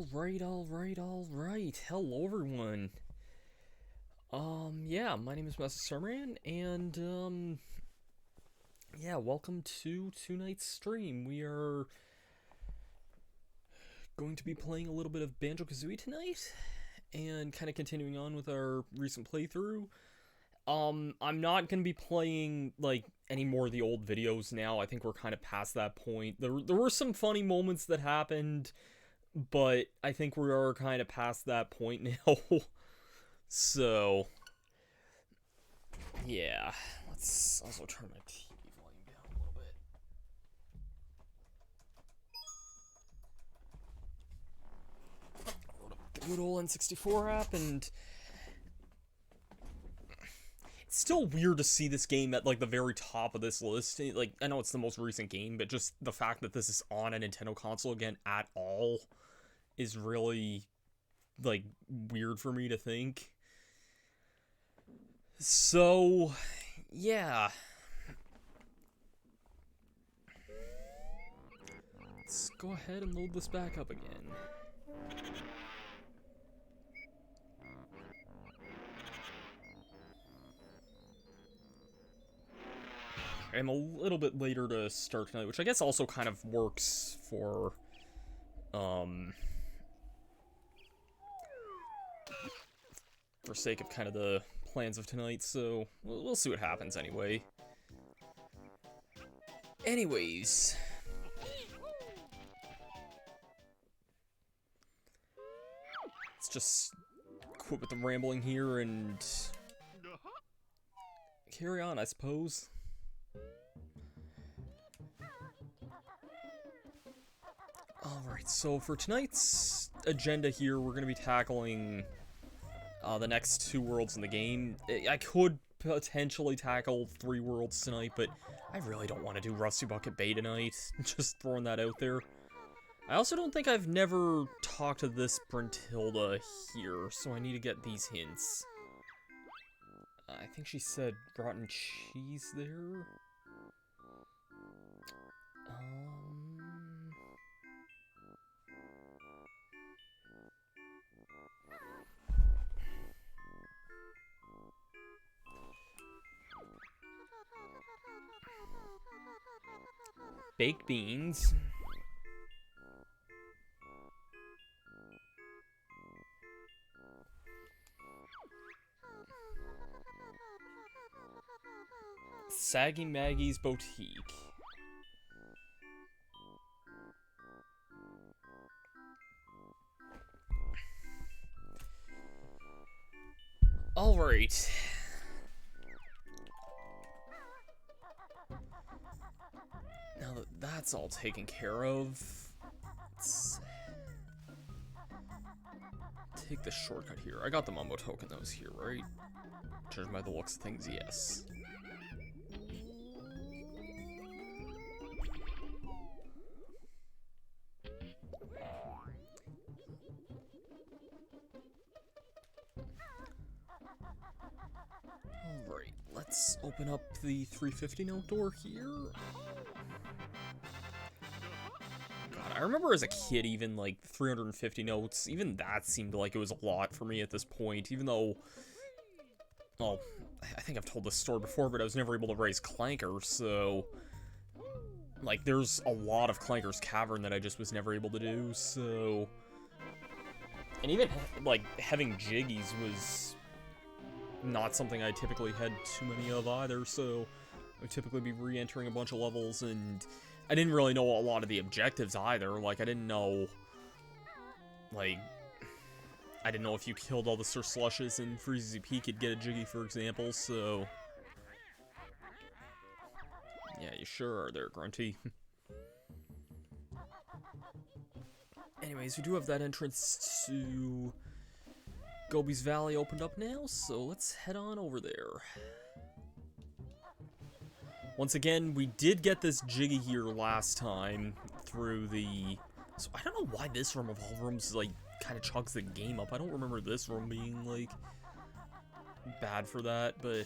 Alright. Hello, everyone. Yeah, my name is Master Serman, and, yeah, welcome to tonight's stream. We are going to be playing a little bit of Banjo-Kazooie tonight, and kind of continuing on with our recent playthrough. I'm not going to be playing, like, any more of the old videos now. I think we're kind of past that point. There were some funny moments that happened, but I think we are kind of past that point now. So, yeah. Let's also turn my TV volume down a little bit. Load up the good old N64 app, and it's still weird to see this game at, like, the very top of this list. Like, I know it's the most recent game, but just the fact that this is on a Nintendo console again at all is really, like, weird for me to think. So, yeah. Let's go ahead and load this back up again. I'm a little bit later to start tonight, which I guess also kind of works for sake of kind of the plans of tonight, so we'll see what happens anyway. Anyways. Let's just quit with the rambling here and carry on, I suppose. Alright, so for tonight's agenda here, we're going to be tackling the next 2 worlds in the game. I could potentially tackle 3 worlds tonight, but I really don't want to do Rusty Bucket Bay tonight. Just throwing that out there. I also don't think I've never talked to this Brentilda here, so I need to get these hints. I think she said rotten cheese there. Baked beans. Saggy Maggie's Boutique. Alright. Now that that's all taken care of, let's take the shortcut here. I got the Mumbo token that was here, right? Judging by the looks of things, yes. Alright, let's open up the 350 note door here. God, I remember as a kid, even like 350 notes, even that seemed like it was a lot for me at this point, even though, well, I think I've told this story before, but I was never able to raise Clanker, so, like, there's a lot of Clanker's Cavern that I just was never able to do, so, and even, like, having Jiggies was not something I typically had too many of either, so I would typically be re-entering a bunch of levels, and I didn't really know a lot of the objectives either. Like, I didn't know, like, I didn't know if you killed all the Sir Slushes in Freezy Peak, you'd get a Jiggy, for example, so yeah, you sure are there, Grunty. Anyways, we do have that entrance to Gobies Valley opened up now, so let's head on over there. Once again, we did get this Jiggy here last time through the... So I don't know why this room of all rooms, like, kind of chugs the game up. I don't remember this room being, like, bad for that, but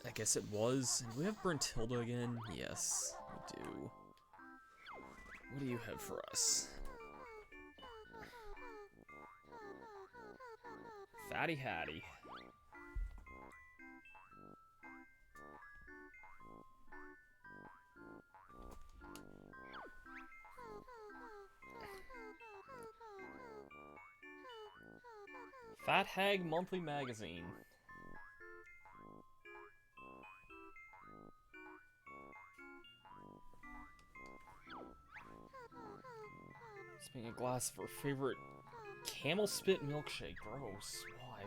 I guess it was. And we have Brentilda again. Yes, we do. What do you have for us? Fatty Hattie. Fat Hag Monthly Magazine. Sipping a glass of her favorite camel spit milkshake. Gross. Why?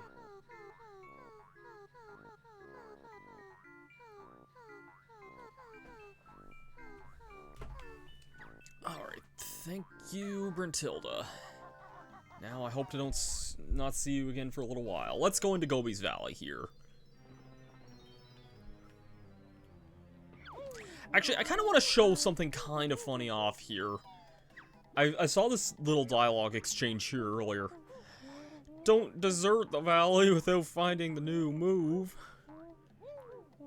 Alright. Thank you, Brentilda. Now I hope to not see you again for a little while. Let's go into Gobies Valley here. Actually, I kind of want to show something kind of funny off here. I saw this little dialogue exchange here earlier. Don't desert the valley without finding the new move.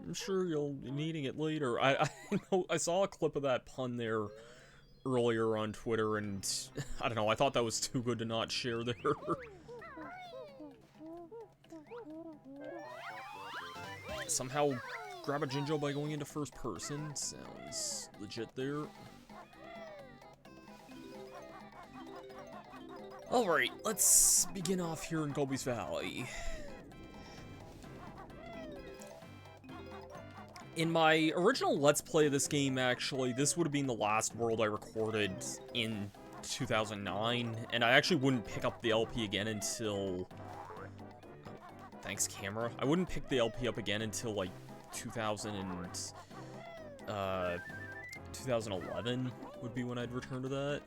I'm sure you'll be needing it later. I know I saw a clip of that pun there earlier on Twitter, and I don't know, I thought that was too good to not share there. Somehow grab a Jinjo by going into first person. Sounds legit there. Alright, let's begin off here in Gobies Valley. In my original Let's Play of this game, actually, this would have been the last world I recorded in 2009, and I actually wouldn't pick up the LP again until... Thanks, camera. I wouldn't pick the LP up again until, like, 2011 would be when I'd return to that.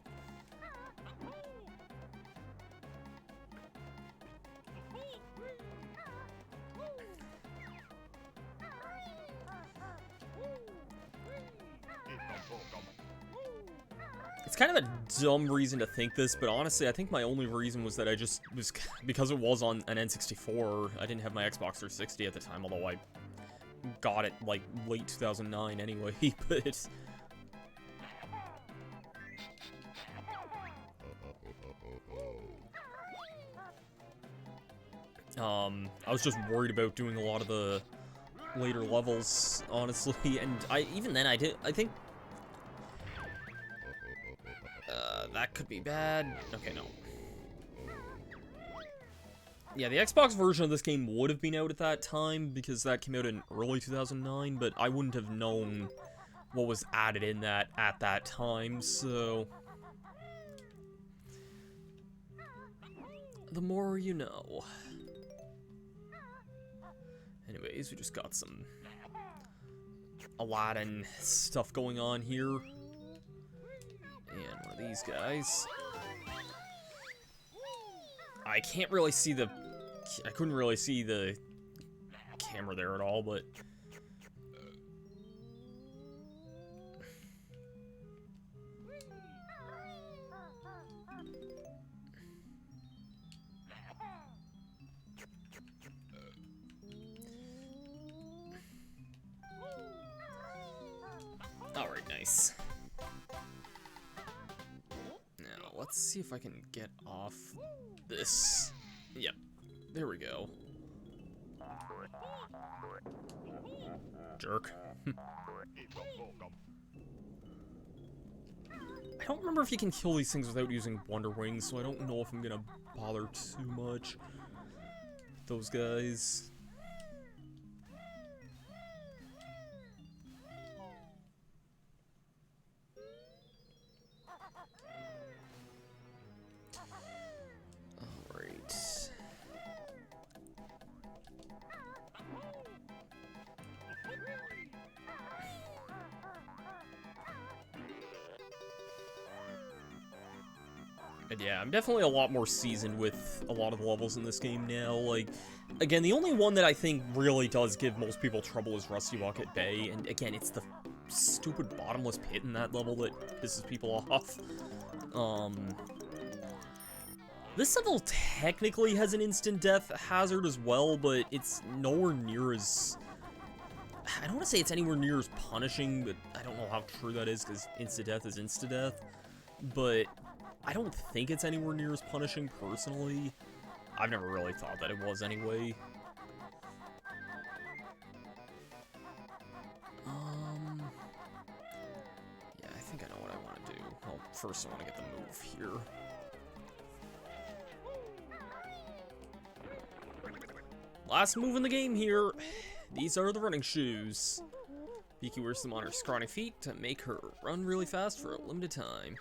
It's kind of a dumb reason to think this, but honestly, I think my only reason was that I just was, because it was on an N64, I didn't have my Xbox 360 at the time, although I got it, like, late 2009 anyway, but... I was just worried about doing a lot of the later levels, honestly, and even then I think... that could be bad. Okay, no. Yeah, the Xbox version of this game would have been out at that time, because that came out in early 2009, but I wouldn't have known what was added in that at that time, so... The more you know. Anyways, we just got some Aladdin stuff going on here. And one of these guys. I can't really see the... I couldn't really see the camera there at all, but... Alright, nice. Let's see if I can get off this. Yep, there we go. Jerk. I don't remember if you can kill these things without using Wonder Wings, so I don't know if I'm gonna bother too much. Those guys. And yeah, I'm definitely a lot more seasoned with a lot of the levels in this game now. Like, again, the only one that I think really does give most people trouble is Rusty Bucket Bay, and again, it's the stupid bottomless pit in that level that pisses people off. This level technically has an instant death hazard as well, but it's nowhere near as... I don't want to say it's anywhere near as punishing, but I don't know how true that is, because insta-death is insta-death. But I don't think it's anywhere near as punishing, personally. I've never really thought that it was anyway. Yeah, I think I know what I want to do. Well, first I want to get the move here. Last move in the game here. These are the running shoes. Beaky wears them on her scrawny feet to make her run really fast for a limited time.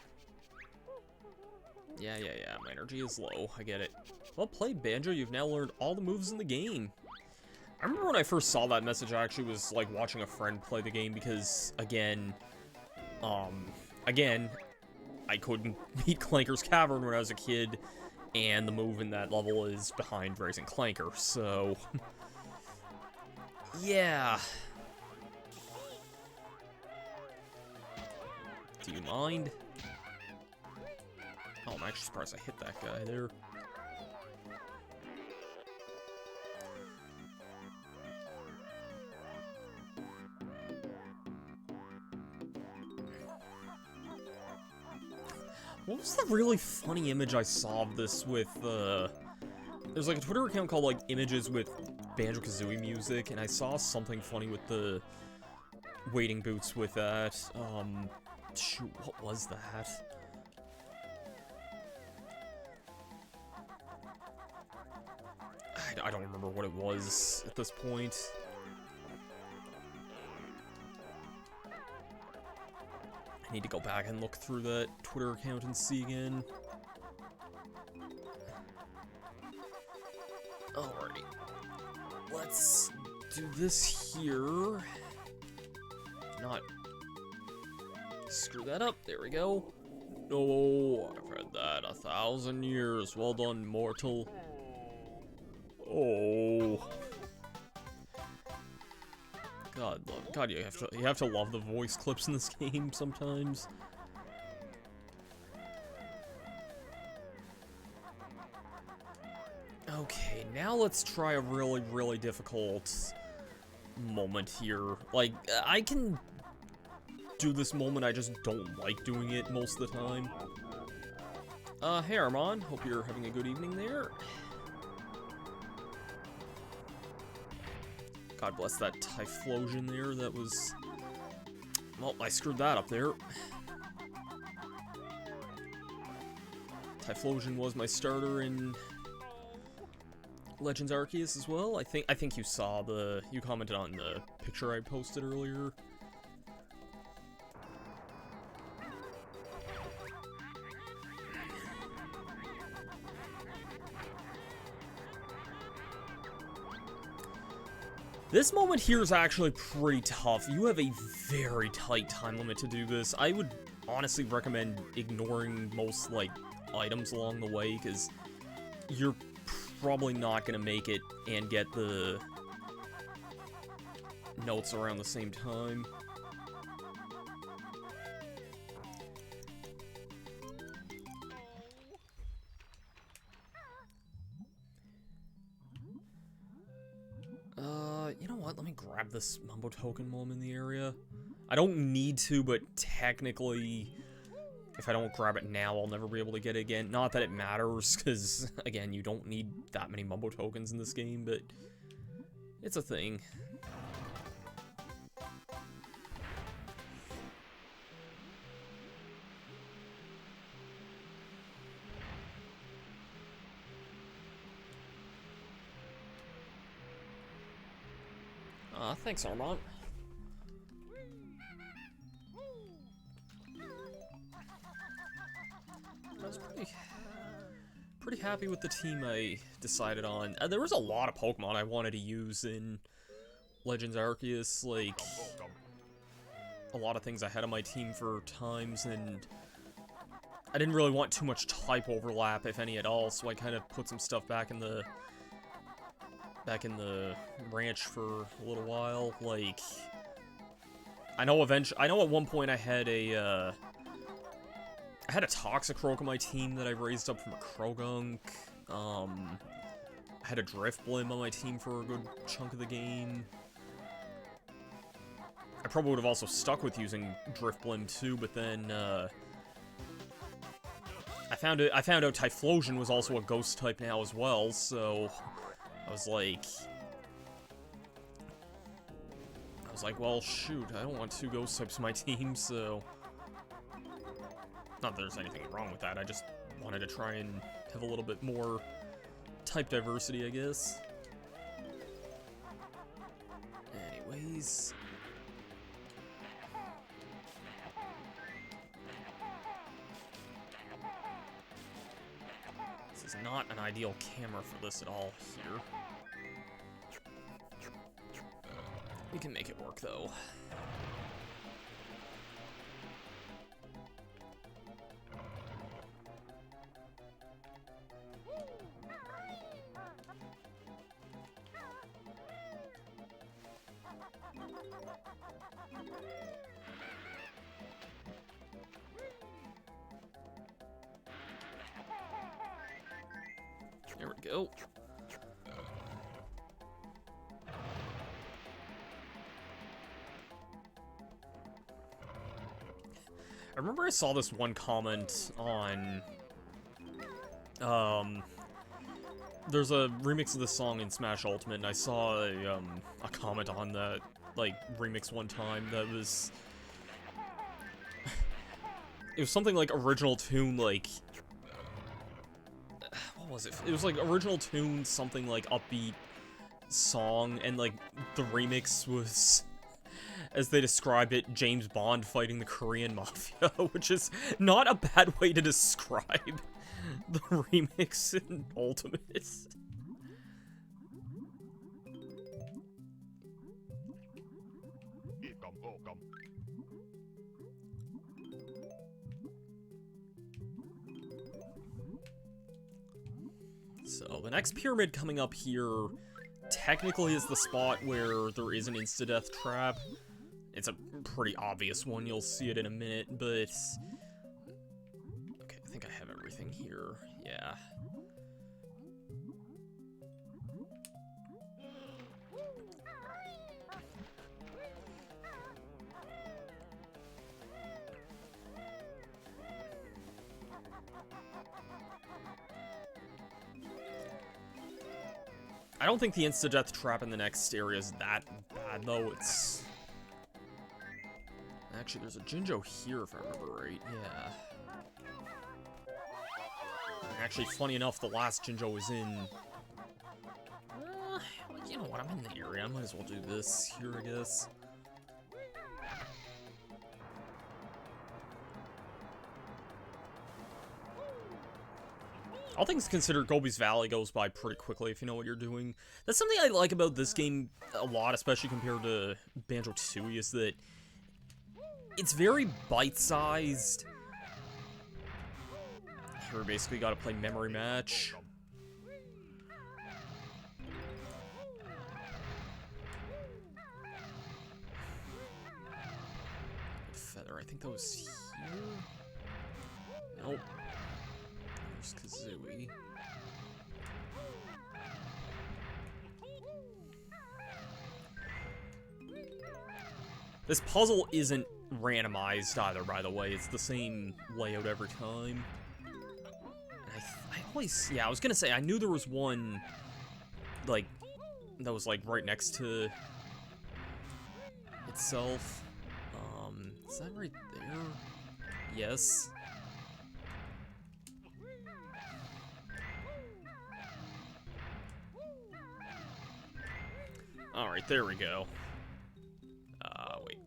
Yeah, my energy is low, I get it. Well played, Banjo, you've now learned all the moves in the game. I remember when I first saw that message, I actually was, like, watching a friend play the game because, again, I couldn't beat Clanker's Cavern when I was a kid, and the move in that level is behind Raising Clanker, so... yeah. Do you mind? Oh, I'm actually surprised I hit that guy there. What was the really funny image I saw of this with, there's like a Twitter account called, like, Images with Banjo-Kazooie music, and I saw something funny with the wading boots with that. Shoot, what was that? I don't remember what it was at this point. I need to go back and look through that Twitter account and see again. Alrighty. Let's do this here. Not screw that up. There we go. No, I've read that 1,000 years. Well done, mortal. Oh. God, you have to love the voice clips in this game sometimes. Okay, now let's try a really, really difficult moment here. Like, I can do this moment, I just don't like doing it most of the time. Hey Armand, hope you're having a good evening there. God bless that Typhlosion there, that was... well, I screwed that up there. Typhlosion was my starter in Legends Arceus as well. I think you saw you commented on the picture I posted earlier. This moment here is actually pretty tough. You have a very tight time limit to do this. I would honestly recommend ignoring most, like, items along the way, because you're probably not going to make it and get the notes around the same time. You know what? Let me grab this Mumbo token while I'm in the area. I don't need to, but technically, if I don't grab it now, I'll never be able to get it again. Not that it matters, because, again, you don't need that many Mumbo tokens in this game, but it's a thing. Thanks, Armand. I was pretty happy with the team I decided on. There was a lot of Pokemon I wanted to use in Legends Arceus, like a lot of things I had on my team for times, and I didn't really want too much type overlap, if any at all, so I kind of put some stuff back in the ranch for a little while. Like, I know at one point I had a Toxicroak on my team that I raised up from a Krogunk. I had a Drifblim on my team for a good chunk of the game. I probably would have also stuck with using Drifblim too, but then I found out Typhlosion was also a ghost type now as well, so I was like, well, shoot, I don't want 2 ghost types in my team, so not that there's anything wrong with that. I just wanted to try and have a little bit more type diversity, I guess. Anyways. This is not an ideal camera for this at all here. We can make it work, though. There we go. I remember I saw this one comment on, there's a remix of this song in Smash Ultimate, and I saw a comment on that, like, remix one time that was, it was something like original tune, like, what was it? It was like original tune, something like upbeat song, and like, the remix was, as they described it, James Bond fighting the Korean Mafia, which is not a bad way to describe the remix in Ultimate. So, the next pyramid coming up here technically is the spot where there is an insta-death trap. It's a pretty obvious one, you'll see it in a minute, but... Okay, I think I have everything here, yeah. I don't think the insta-death trap in the next area is that bad, though. It's... Actually, there's a Jinjo here, if I remember right. Yeah. Actually, funny enough, the last Jinjo was in... you know what, I'm in the area. I might as well do this here, I guess. All things considered, Gobies Valley goes by pretty quickly if you know what you're doing. That's something I like about this game a lot, especially compared to Banjo-Kazooie, is that it's very bite-sized. Here we basically gotta play memory match. Feather, I think that was here? Nope. There's Kazooie. This puzzle isn't randomized either, by the way. It's the same layout every time. And I always... Yeah, I was gonna say, I knew there was one, like, that was, like, right next to itself. Is that right there? Yes. Alright, there we go. Wait.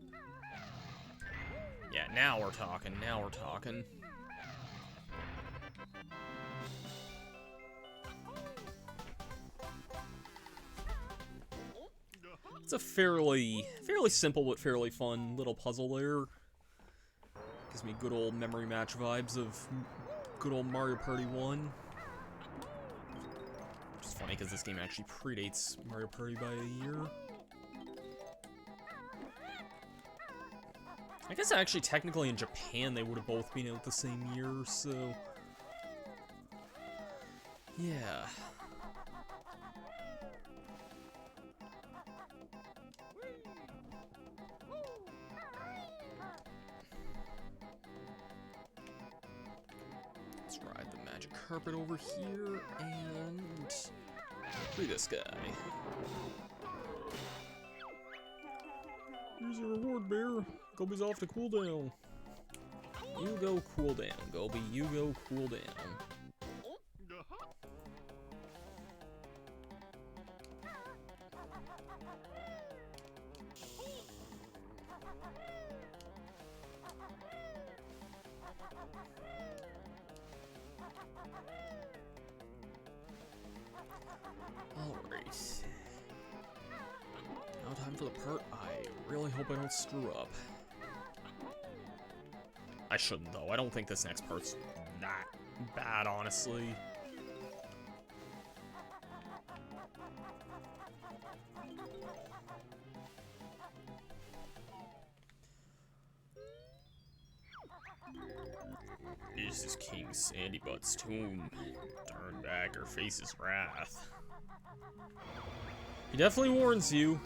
Yeah, now we're talking, now we're talking. It's a fairly simple but fairly fun little puzzle there. Gives me good old memory match vibes of good old Mario Party 1. Which is funny because this game actually predates Mario Party by a year. I guess actually technically in Japan they would have both been out the same year, so... Yeah. Let's magic carpet over here, and free this guy. Here's your reward, bear. Gobi's off to cool down. You go cool down, Gobi. You go cool down. Alright. Now time for the part I really hope I don't screw up. I shouldn't, though. I don't think this next part's that bad, honestly. This is King Sandybutt's tomb. Turn back or face his wrath. He definitely warns you.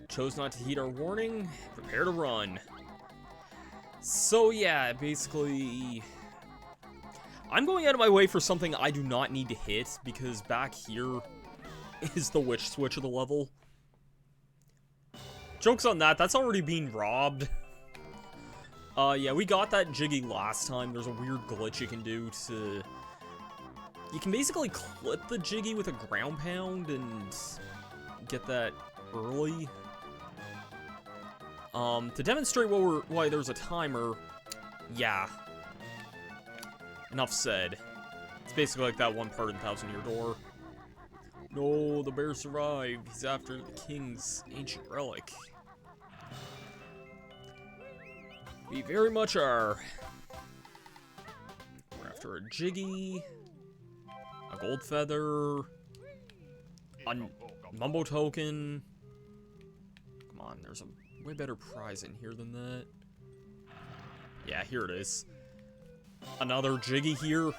Chose not to heed our warning. Prepare to run. So yeah, basically, I'm going out of my way for something I do not need to hit, because back here is the witch switch of the level. Joke's on that, that's already been robbed. Yeah, we got that Jiggy last time. There's a weird glitch you can do to... You can basically clip the Jiggy with a ground pound and get that early. To demonstrate why there's a timer, yeah. Enough said. It's basically like that one part in Thousand Year Door. No, the bear survived. He's after the king's ancient relic. We very much are. We're after a Jiggy, a gold feather, a Mumbo token. Come on, there's a way better prize in here than that. Yeah, here it is. Another Jiggy here.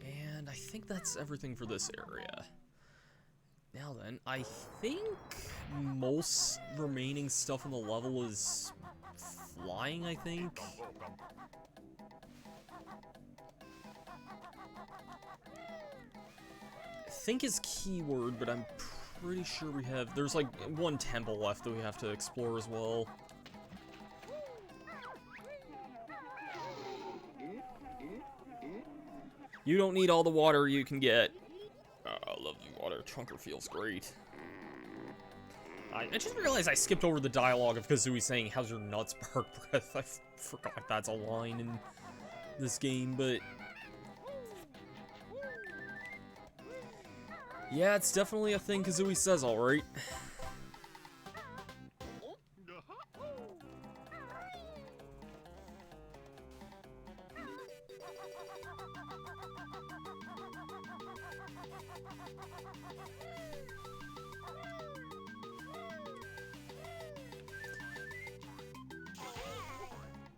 And I think that's everything for this area. Now then, I think most remaining stuff on the level is flying, I think. I think is keyword, but I'm pretty sure we have... There's like one temple left that we have to explore as well. You don't need all the water you can get. I love you, water. Trunker feels great. I just realized I skipped over the dialogue of Kazooie saying, "How's your nuts bark breath?" I forgot that's a line in this game, but... Yeah, it's definitely a thing Kazooie says, alright.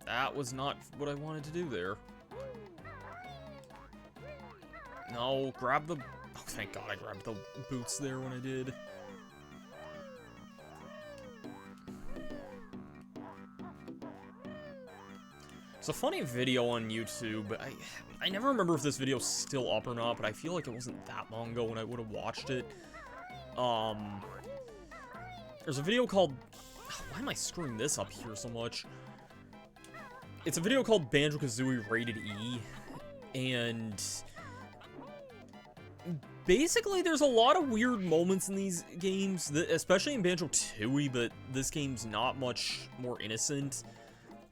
That was not what I wanted to do there. No, grab the... Oh, thank God I grabbed the boots there when I did. It's a funny video on YouTube. I never remember if this video's still up or not, but I feel like it wasn't that long ago when I would have watched it. There's a video called... Why am I screwing this up here so much? It's a video called Banjo-Kazooie Rated E, and basically there's a lot of weird moments in these games, especially in Banjo-Tooie, but this game's not much more innocent,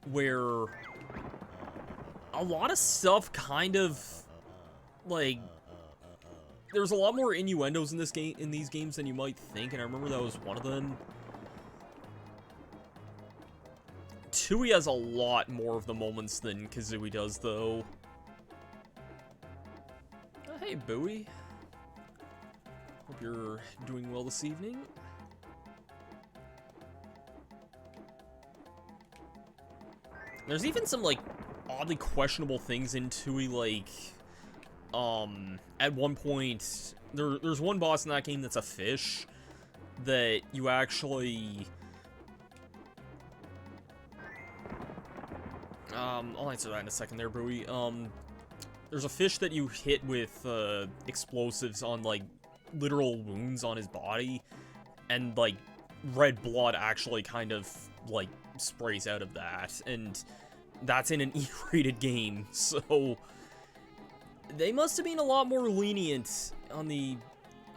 where a lot of stuff kind of, like, there's a lot more innuendos in these games than you might think, and I remember that was one of them. Tooie has a lot more of the moments than Kazooie does, though. Oh, hey, Bowie. Hope you're doing well this evening. There's even some, like, oddly questionable things in Tooie, like, at one point, there's one boss in that game that's a fish that you actually I'll answer that in a second there, Bowie. There's a fish that you hit with, explosives on, like, literal wounds on his body, and, like, red blood actually kind of, like, sprays out of that, and that's in an E-rated game, so they must have been a lot more lenient on the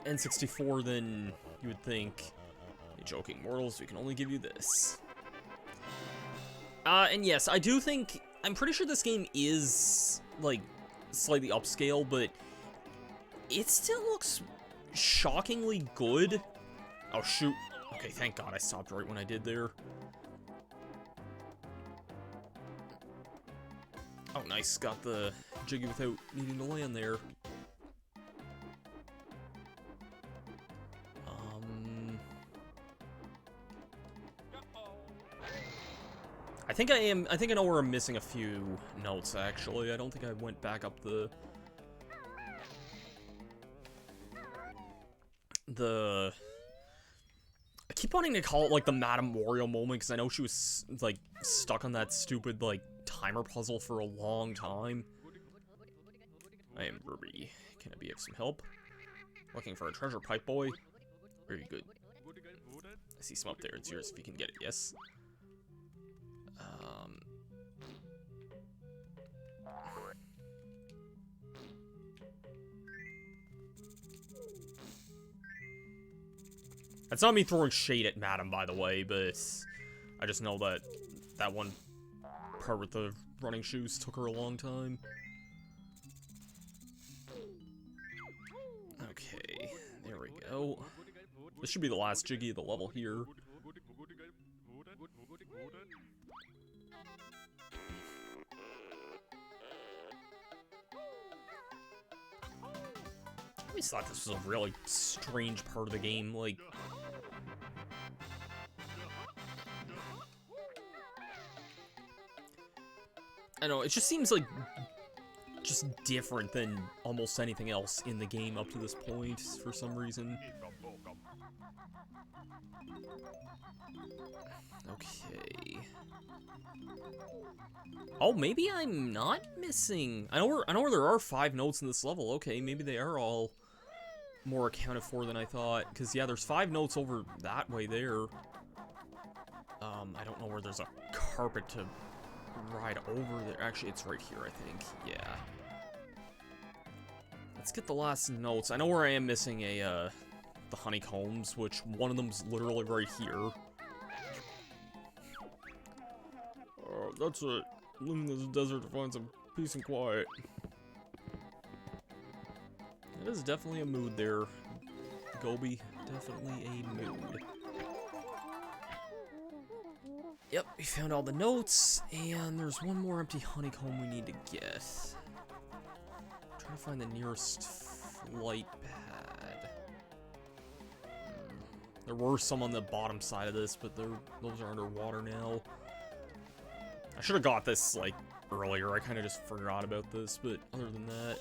N64 than you would think. Hey, joking mortals, we can only give you this. And yes, I do think, I'm pretty sure this game is, like, slightly upscale, but it still looks shockingly good. Oh, shoot. Okay, thank God I stopped right when I did there. Oh, nice. Got the jiggy without needing to land there. I think I know where I'm missing a few notes, actually. I don't think I went back up the I keep wanting to call it, like, the Madame Wario moment, because I know she was, like, stuck on that stupid, like, timer puzzle for a long time. I am Ruby. Can I be of some help? Looking for a treasure pipe, boy. Very good. I see some up there. It's yours if you can get it, yes? That's not me throwing shade at Madam, by the way, but I just know that that one part with the running shoes took her a long time. Okay, there we go. This should be the last Jiggy of the level here. I always thought this was a really strange part of the game, like... I don't know, it just seems like... just different than almost anything else in the game up to this point, for some reason. Okay... Oh, maybe I'm not missing... I know where there are 5 notes in this level. Okay, maybe they are all more accounted for than I thought. Because, yeah, there's 5 notes over that way there. I don't know where there's a carpet to ride over there. Actually, it's right here, I think. Yeah. Let's get the last notes. I know where I am missing the honeycombs, which one of them's literally right here. That's it. Living in this desert to find some peace and quiet. It is definitely a mood there, Gobi. Definitely a mood. Yep, we found all the notes, and there's one more empty honeycomb we need to get. Trying to find the nearest flight pad. There were some on the bottom side of this, but those are underwater now. I should have got this, like, earlier. I kind of just forgot about this, but other than that...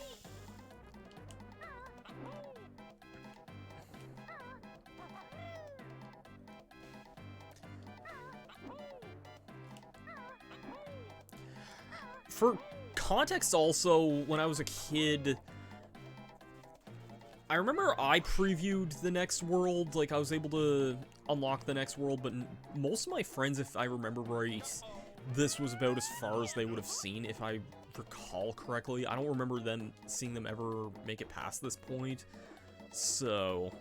For context also, when I was a kid... I remember I previewed the next world, like, I was able to unlock the next world, but most of my friends, if I remember right... This was about as far as they would have seen, if I recall correctly. I don't remember seeing them ever make it past this point. So...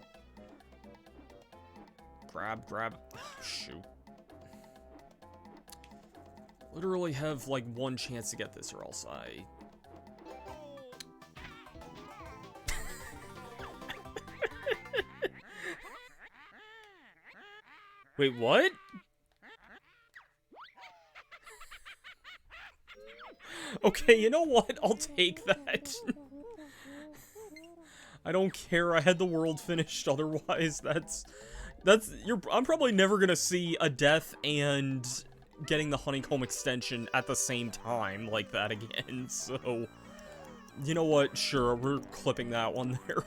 Grab. Oh, shoot. Literally have, like, one chance to get this, or else I... Wait, what? Okay, you know what? I'll take that. I don't care. I had the world finished. Otherwise, I'm probably never gonna see a death and getting the honeycomb extension at the same time like that again. So, you know what? Sure, we're clipping that one there.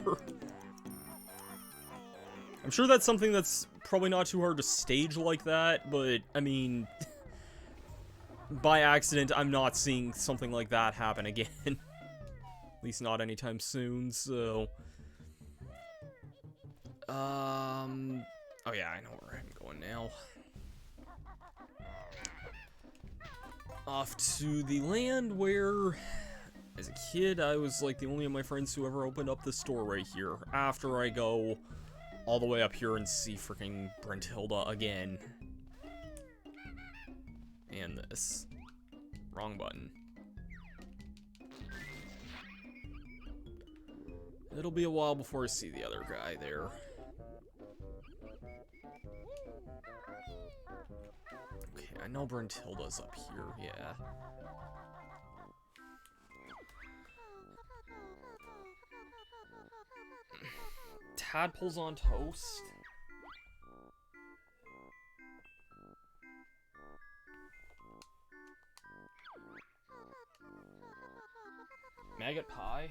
I'm sure that's something that's probably not too hard to stage like that, but I mean. by accident, I'm not seeing something like that happen again. At least not anytime soon, so... Oh yeah, I know where I'm going now. Off to the land where, as a kid, I was like the only of my friends who ever opened up the store right here. After I go all the way up here and see freaking Brentilda again. And this. Wrong button. It'll be a while before I see the other guy there. Okay, I know Brentilda's up here, yeah. Tadpoles on toast? Maggot pie?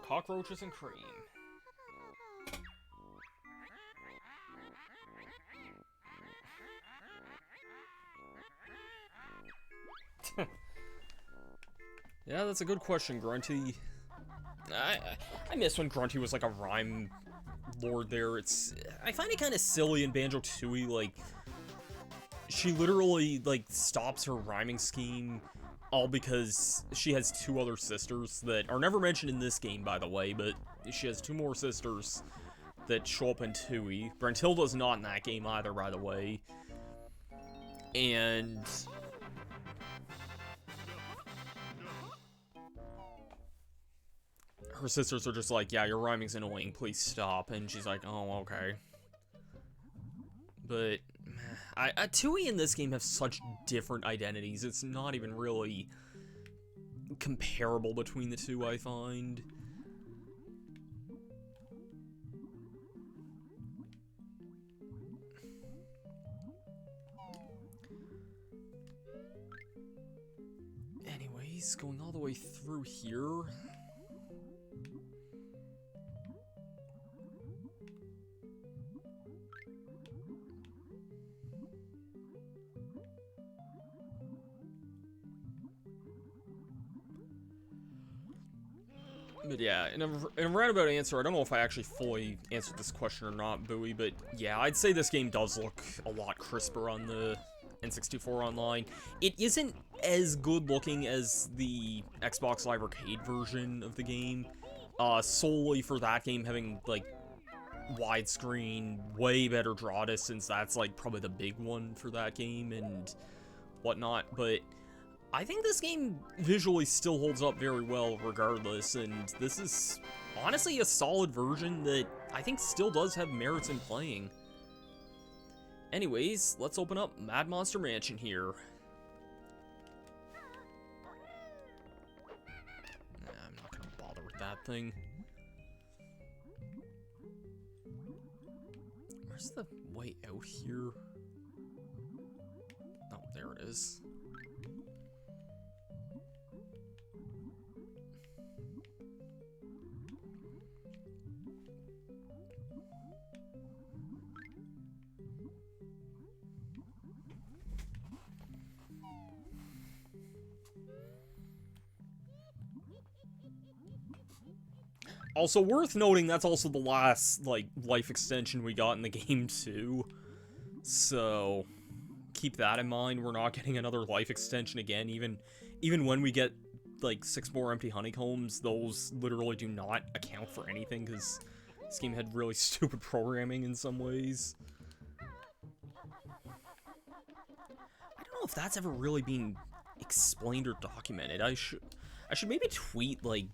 Cockroaches and cream. Yeah, that's a good question, Grunty. I miss when Grunty was like a rhyme lord there. I find it kind of silly in Banjo-Kazooie, like, she literally, like, stops her rhyming scheme all because she has two other sisters that are never mentioned in this game, by the way, but she has two more sisters that show up in Tooie. Brentilda's not in that game either, by the way. And her sisters are just like, yeah, your rhyming's annoying, please stop. And she's like, oh, okay. But Tooie in this game have such different identities, it's not even really comparable between the two, I find. Anyways, going all the way through here. But yeah, in a roundabout answer, I don't know if I actually fully answered this question or not, Bowie, but yeah, I'd say this game does look a lot crisper on the N64 Online. It isn't as good looking as the Xbox Live Arcade version of the game, solely for that game having, like, widescreen, way better draw distance. That's, like, probably the big one for that game and whatnot, but I think this game visually still holds up very well regardless, and this is honestly a solid version that I think still does have merits in playing. Anyways, let's open up Mad Monster Mansion here. Nah, I'm not gonna bother with that thing. Where's the way out here? Oh, there it is. Also, worth noting, that's also the last, like, life extension we got in the game, too. So, keep that in mind. We're not getting another life extension again. Even when we get, like, 6 more empty honeycombs, those literally do not account for anything, because this game had really stupid programming in some ways. I don't know if that's ever really been explained or documented. I should maybe tweet, like,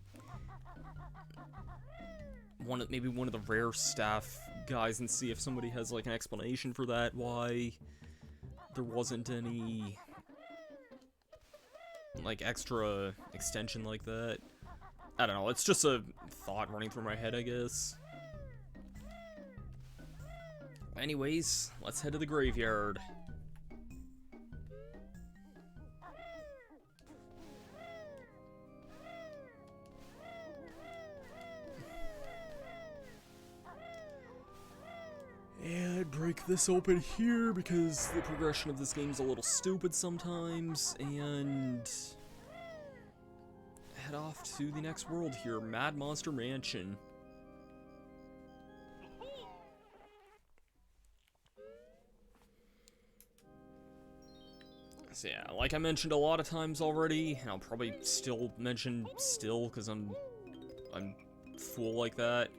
maybe one of the rare staff guys and see if somebody has, like, an explanation for that, why there wasn't any, like, extra extension like that. I don't know, it's just a thought running through my head, I guess. Anyways, let's head to the graveyard. break this open here because the progression of this game is a little stupid sometimes, and head off to the next world here, Mad Monster Mansion. So yeah, like I mentioned a lot of times already, and I'll probably still mention because I'm a fool like that.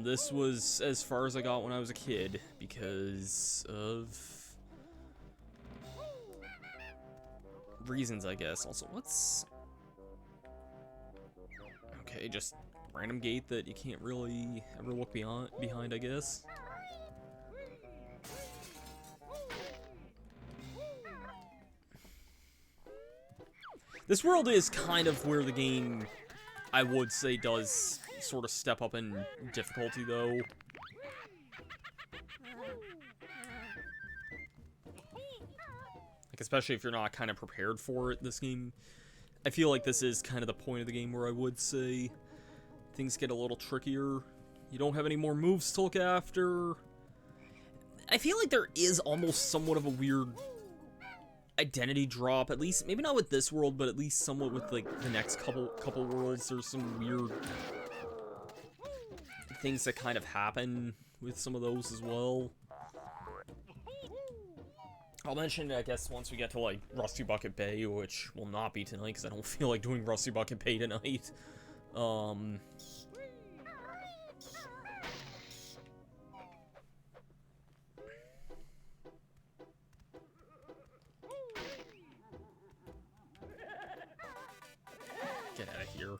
This was as far as I got when I was a kid because of reasons, I guess. Also, what's... Okay, just random gate that you can't really ever look behind, I guess. This world is kind of where the game, I would say, does sort of step up in difficulty, though. Like, especially if you're not kind of prepared for it, this game. I feel like this is kind of the point of the game where I would say things get a little trickier. You don't have any more moves to look after. I feel like there is almost somewhat of a weird identity drop, at least, maybe not with this world, but at least somewhat with, like, the next couple worlds. There's some weird things that kind of happen with some of those as well. I'll mention it, I guess, once we get to, like, Rusty Bucket Bay, which will not be tonight, because I don't feel like doing Rusty Bucket Bay tonight. Get out of here.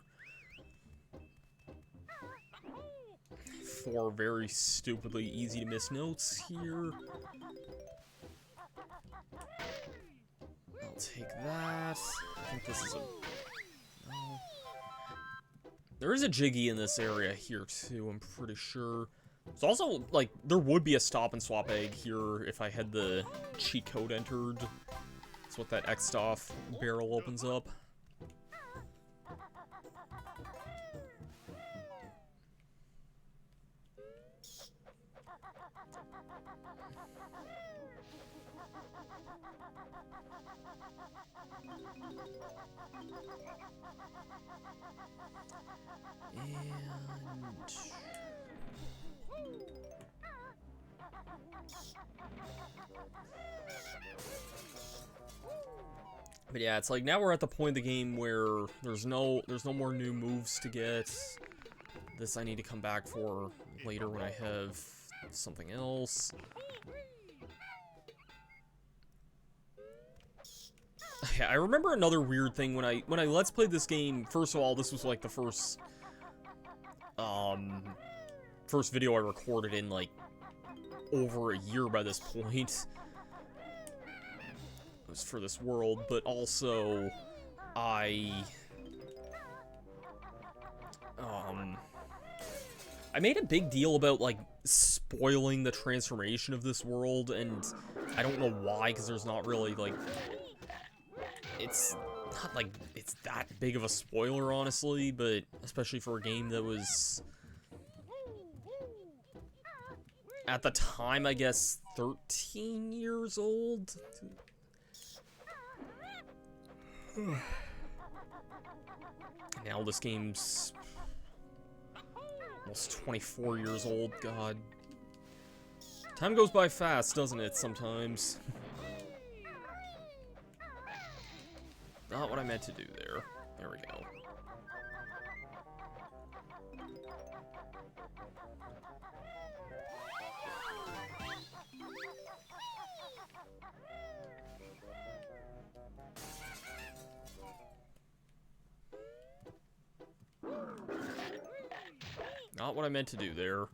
4 very stupidly easy to miss notes here. I'll take that. I think this is a... No. There is a Jiggy in this area here, too, I'm pretty sure. It's also, like, there would be a stop and swap egg here if I had the cheat code entered. That's what that X-Off barrel opens up. But yeah, it's like now we're at the point of the game where there's no more new moves to get. This I need to come back for later when I have something else. Yeah, I remember another weird thing when I Let's Played this game. First of all, this was like the first video I recorded in like over a year by this point. It was for this world, but also I made a big deal about like spoiling the transformation of this world, and I don't know why, because there's not really like, it's not like it's that big of a spoiler, honestly, but especially for a game that was at the time, I guess, 13 years old. Now this game's almost 24 years old. God, time goes by fast, doesn't it, sometimes? Not what I meant to do there. There we go. Not what I meant to do there.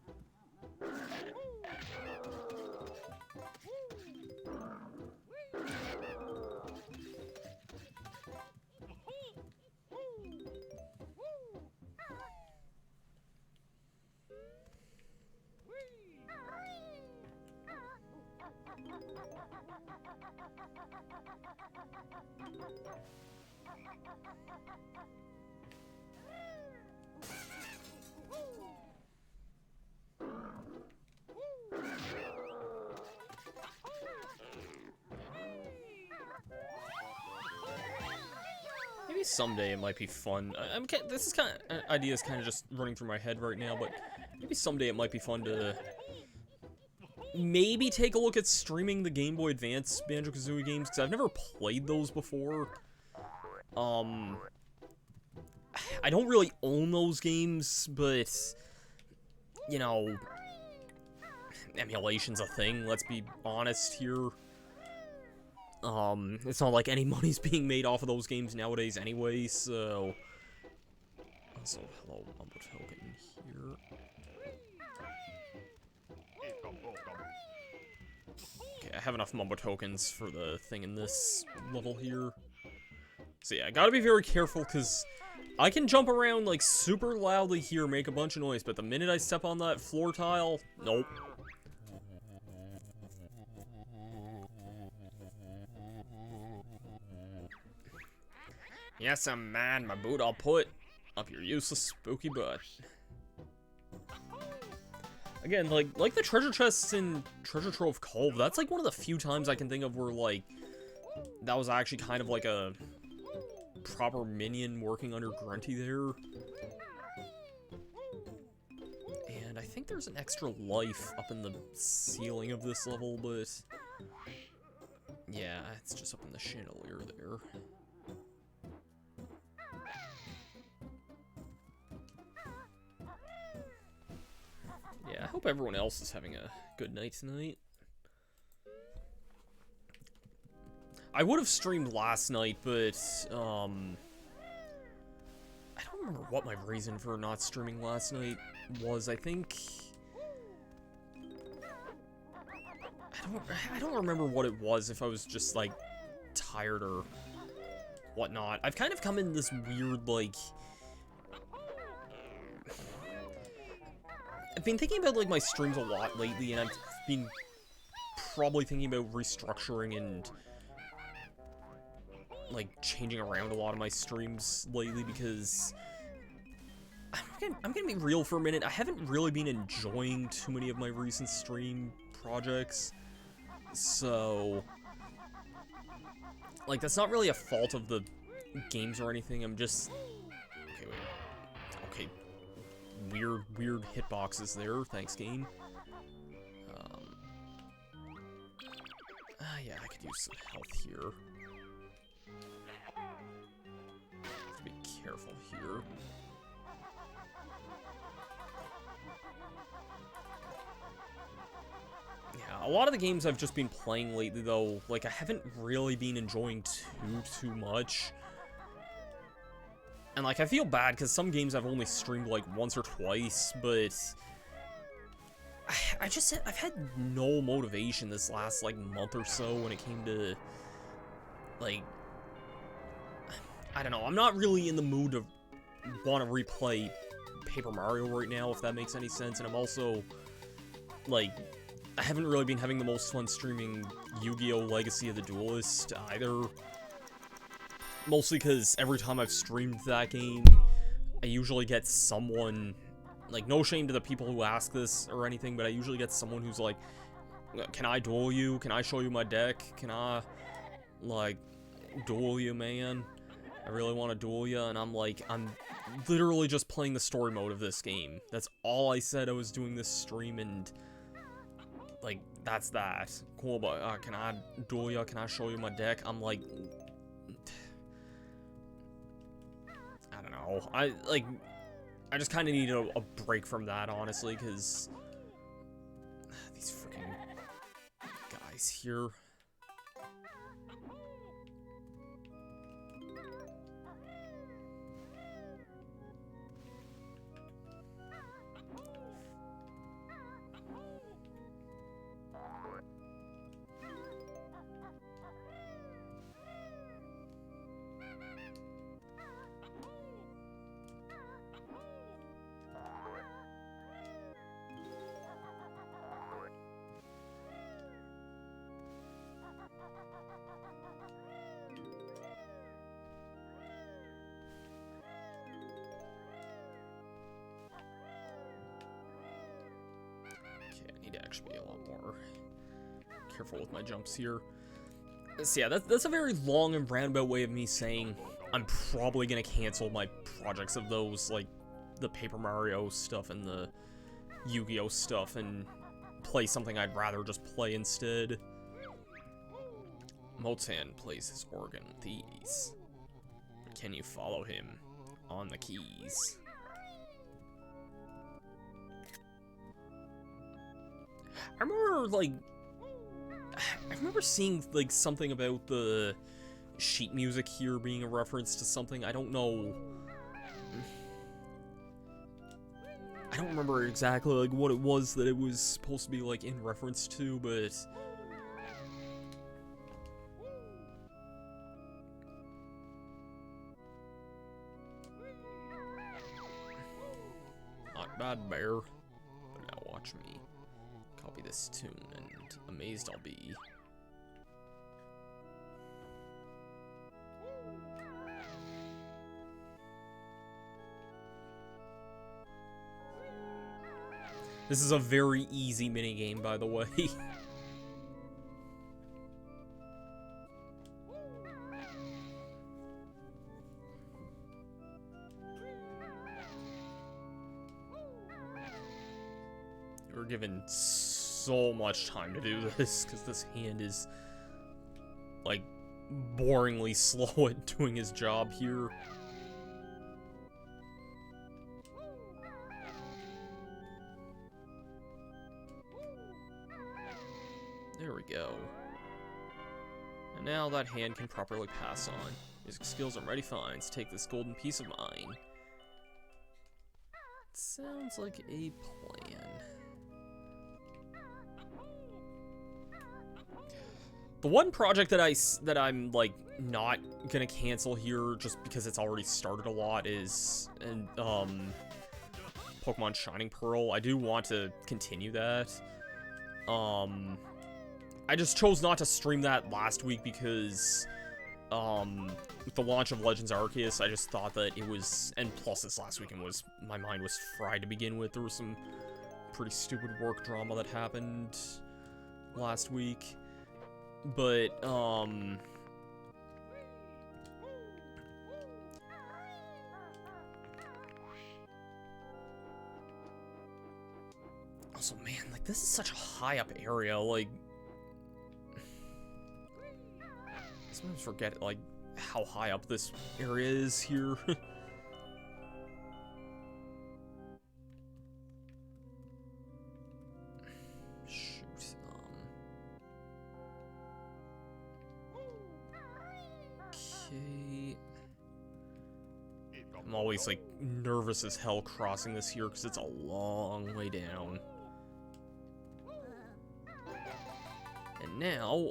someday it might be fun. This is kind of idea is kind of just running through my head right now, but maybe someday it might be fun to maybe take a look at streaming the Game Boy Advance Banjo-Kazooie games, because I've never played those before. I don't really own those games, but, you know, emulation's a thing, let's be honest here. It's not like any money's being made off of those games nowadays anyway, so... Also, hello, Mumbo Token here. Okay, I have enough Mumbo Tokens for the thing in this level here. So yeah, I gotta be very careful, because I can jump around, like, super loudly here, make a bunch of noise, but the minute I step on that floor tile, nope. Yes, I'm mad, my boot I'll put up your useless spooky butt. Again, like the treasure chests in Treasure Trove Cove, that's like one of the few times I can think of where, like, that was actually kind of like a proper minion working under Grunty there. And I think there's an extra life up in the ceiling of this level, but yeah, it's just up in the chandelier there. Yeah, I hope everyone else is having a good night tonight. I would have streamed last night, but, I don't remember what my reason for not streaming last night was. I think... I don't remember what it was, if I was just, like, tired or whatnot. I've kind of come in this weird, like... I've been thinking about, like, my streams a lot lately, and I've been probably thinking about restructuring and, like, changing around a lot of my streams lately, because I'm gonna be real for a minute. I haven't really been enjoying too many of my recent stream projects, so, like, that's not really a fault of the games or anything. I'm just... Okay, wait. Okay. Weird hitboxes there. Thanks, game. Yeah, I could use some health here. Have to be careful here. Yeah, a lot of the games I've just been playing lately, though, like, I haven't really been enjoying too much. And, like, I feel bad, because some games I've only streamed, like, once or twice, but... I've had no motivation this last, like, month or so when it came to, like... I don't know, I'm not really in the mood to want to replay Paper Mario right now, if that makes any sense, and I'm also, like... I haven't really been having the most fun streaming Yu-Gi-Oh! Legacy of the Duelist, either. Mostly because every time I've streamed that game, I usually get someone, like, no shame to the people who ask this or anything, but I usually get someone who's like, can I duel you? Can I show you my deck? Can I, like, duel you, man? I really want to duel you, and I'm like, I'm literally just playing the story mode of this game. That's all I said I was doing this stream, and, like, that's that. Cool, but, can I duel you? Can I show you my deck? I'm like... I don't know. I just kind of need a break from that, honestly, because these freaking guys here. To actually be a lot more careful with my jumps here. So yeah, that's a very long and roundabout way of me saying I'm probably gonna cancel my projects of those, like, the Paper Mario stuff and the Yu-Gi-Oh stuff, and play something I'd rather just play instead. Motan plays his organ with ease. Can you follow him on the keys? I remember, like, I remember seeing, like, something about the sheet music here being a reference to something. I don't know. I don't remember exactly, like, what it was that it was supposed to be, like, in reference to, but... Not bad, bear. But now watch me. Copy this tune, and amazed I'll be. This is a very easy minigame, by the way. We're given so much time to do this, because this hand is, like, boringly slow at doing his job here. There we go. And now that hand can properly pass on. Music skills and ready finds. Take this golden piece of mine. Sounds like a plan. The one project that I'm like not gonna cancel here just because it's already started a lot is Pokemon Shining Pearl. I do want to continue that. I just chose not to stream that last week because with the launch of Legends Arceus, I just thought that it was, and plus this last weekend was, my mind was fried to begin with. There was some pretty stupid work drama that happened last week. But, also, man, like, this is such a high-up area, like, I sometimes forget, like, how high up this area is here. I'm always, like, nervous as hell crossing this here because it's a long way down. And now,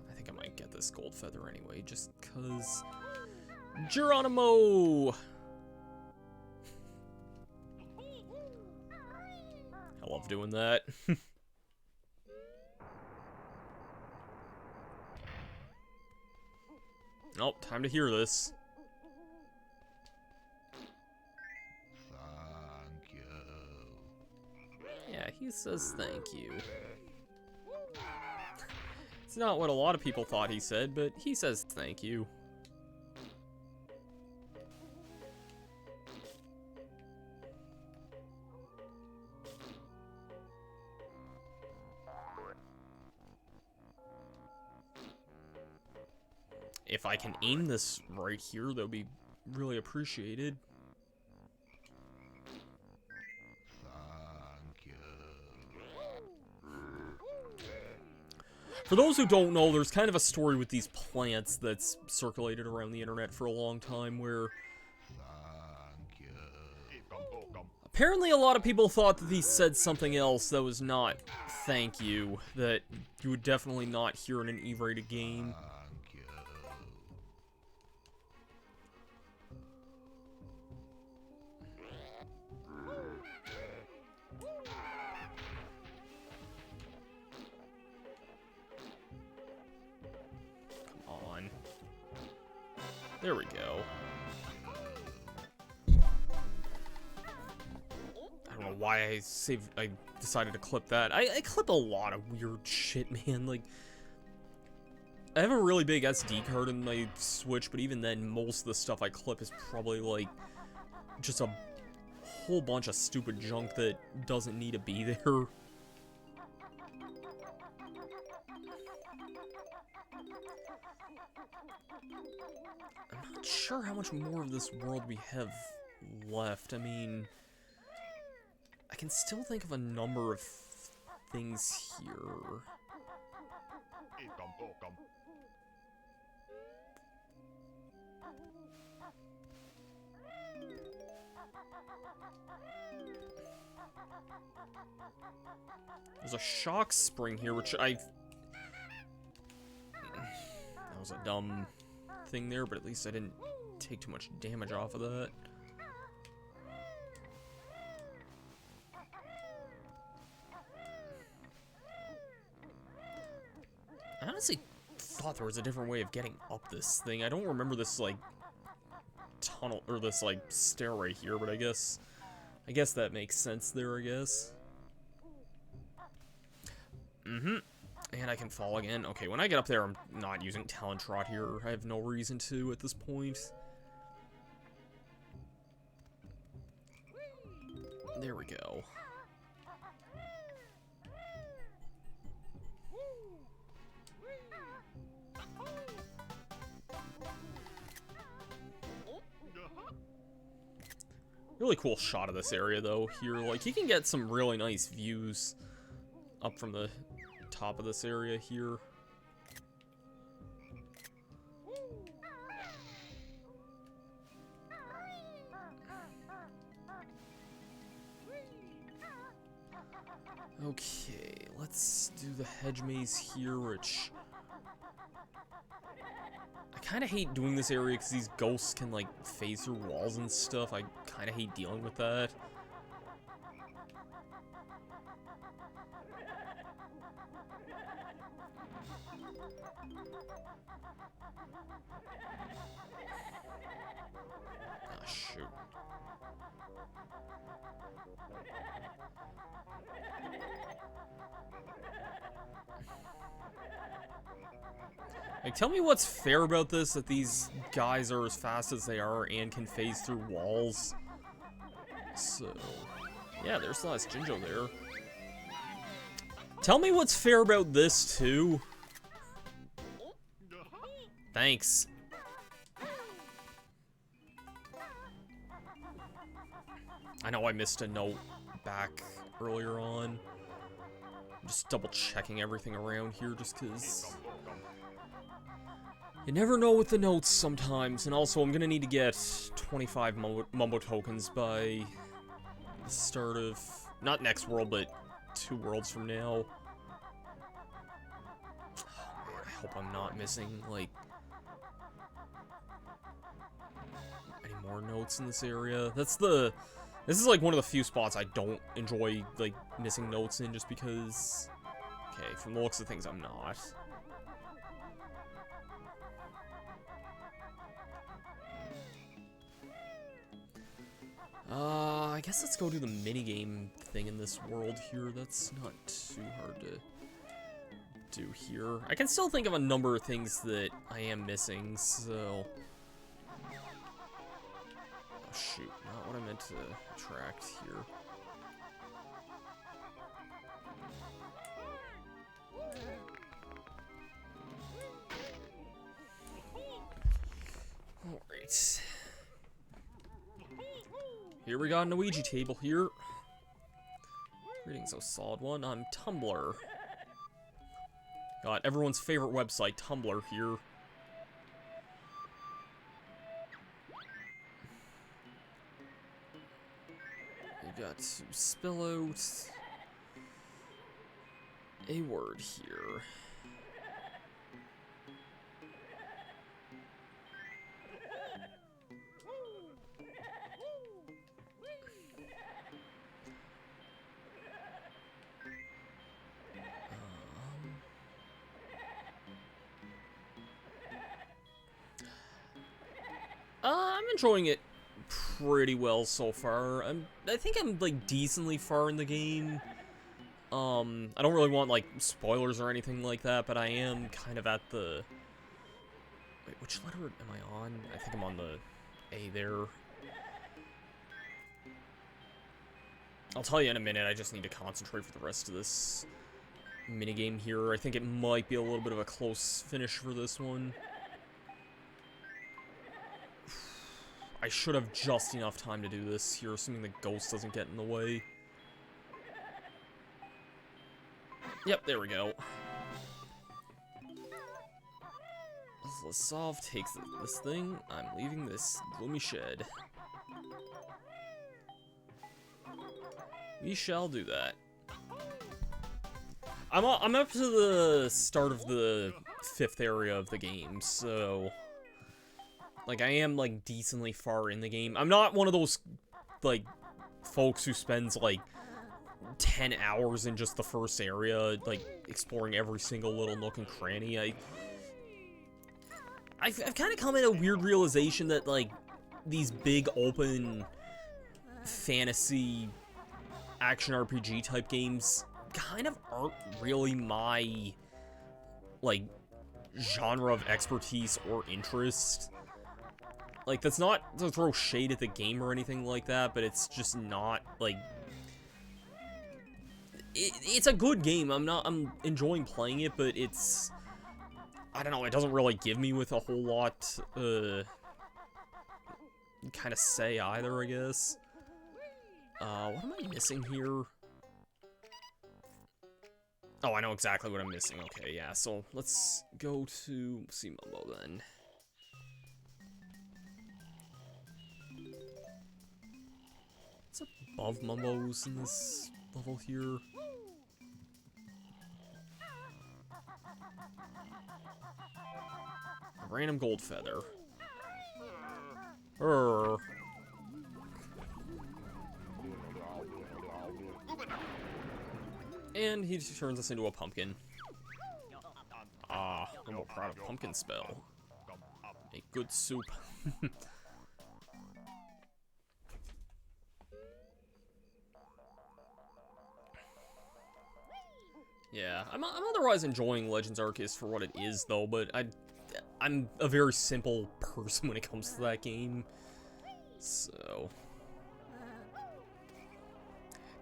I think I might get this gold feather anyway, just because... Geronimo! I love doing that. Oh, time to hear this. Yeah, he says thank you. It's not what a lot of people thought he said, but he says thank you. If I can aim this right here, that would be really appreciated. For those who don't know, there's kind of a story with these plants that's circulated around the internet for a long time where... apparently a lot of people thought that he said something else that was not thank you, that you would definitely not hear in an E-rated game. There we go. I don't know why I decided to clip that. I clip a lot of weird shit, man. Like, I have a really big SD card in my Switch, but even then, most of the stuff I clip is probably, like, just a whole bunch of stupid junk that doesn't need to be there. I'm not sure how much more of this world we have left. I mean, I can still think of a number of things here. There's a shock spring here, which that was a dumb thing there, but at least I didn't take too much damage off of that. I honestly thought there was a different way of getting up this thing. I don't remember this, like, tunnel, or this, like, stair right here, but I guess that makes sense there, I guess. And I can fall again. Okay, when I get up there, I'm not using Talon Trot here. I have no reason to at this point. There we go. Really cool shot of this area, though, here. Like, you can get some really nice views up from the top of this area here. Okay, let's do the Hedge Maze here, which I kind of hate doing this area because these ghosts can, like, phase through walls and stuff. I kind of hate dealing with that. Oh, shoot. Like, tell me what's fair about this, that these guys are as fast as they are and can phase through walls. So, yeah, there's last Jinjo there. Tell me what's fair about this, too. Thanks. I know I missed a note back earlier on. I'm just double checking everything around here just because you never know with the notes sometimes. And also, I'm gonna need to get 25 Mumbo tokens by the start of, not next world, but 2 worlds from now. Oh man, I hope I'm not missing, like, any more notes in this area. This is like one of the few spots I don't enjoy, like, missing notes in, just because, okay, from the looks of things, I'm not. I guess let's go do the minigame thing in this world here. That's not too hard to do here. I can still think of a number of things that I am missing, so... Oh, shoot. Not what I meant to attract here. Alright. Here we got an Ouija table here. Reading's a solid one. I'm Tumblr. Got everyone's favorite website, Tumblr, here. We got to spell out a word here. I'm enjoying it pretty well so far. I think I'm, like, decently far in the game. I don't really want, like, spoilers or anything like that, but I am kind of at the Wait, which letter am I on? I think I'm on the A there. I'll tell you in a minute, I just need to concentrate for the rest of this minigame here. I think it might be a little bit of a close finish for this one. I should have just enough time to do this here, assuming the ghost doesn't get in the way. Yep, there we go. Lasov takes this thing. I'm leaving this gloomy shed. We shall do that. I'm up to the start of the 5th area of the game, so like I am like decently far in the game. I'm not one of those like folks who spends like 10 hours in just the first area, like exploring every single little nook and cranny. I've kind of come at a weird realization that like these big open fantasy action RPG type games kind of aren't really my like genre of expertise or interest. Like, that's not to throw shade at the game or anything like that, but it's just not like it's a good game. I'm enjoying playing it, but it's, I don't know, it doesn't really give me with a whole lot kind of say either, I guess. What am I missing here? Oh, I know exactly what I'm missing. Okay, yeah, so let's go to see Mumbo then. What's above Mumbo's in this level here? A random gold feather. And he turns us into a pumpkin. Ah, I'm more proud of pumpkin spell. A good soup. Yeah, I'm otherwise enjoying Legends Arceus for what it is, though, but I'm a very simple person when it comes to that game. So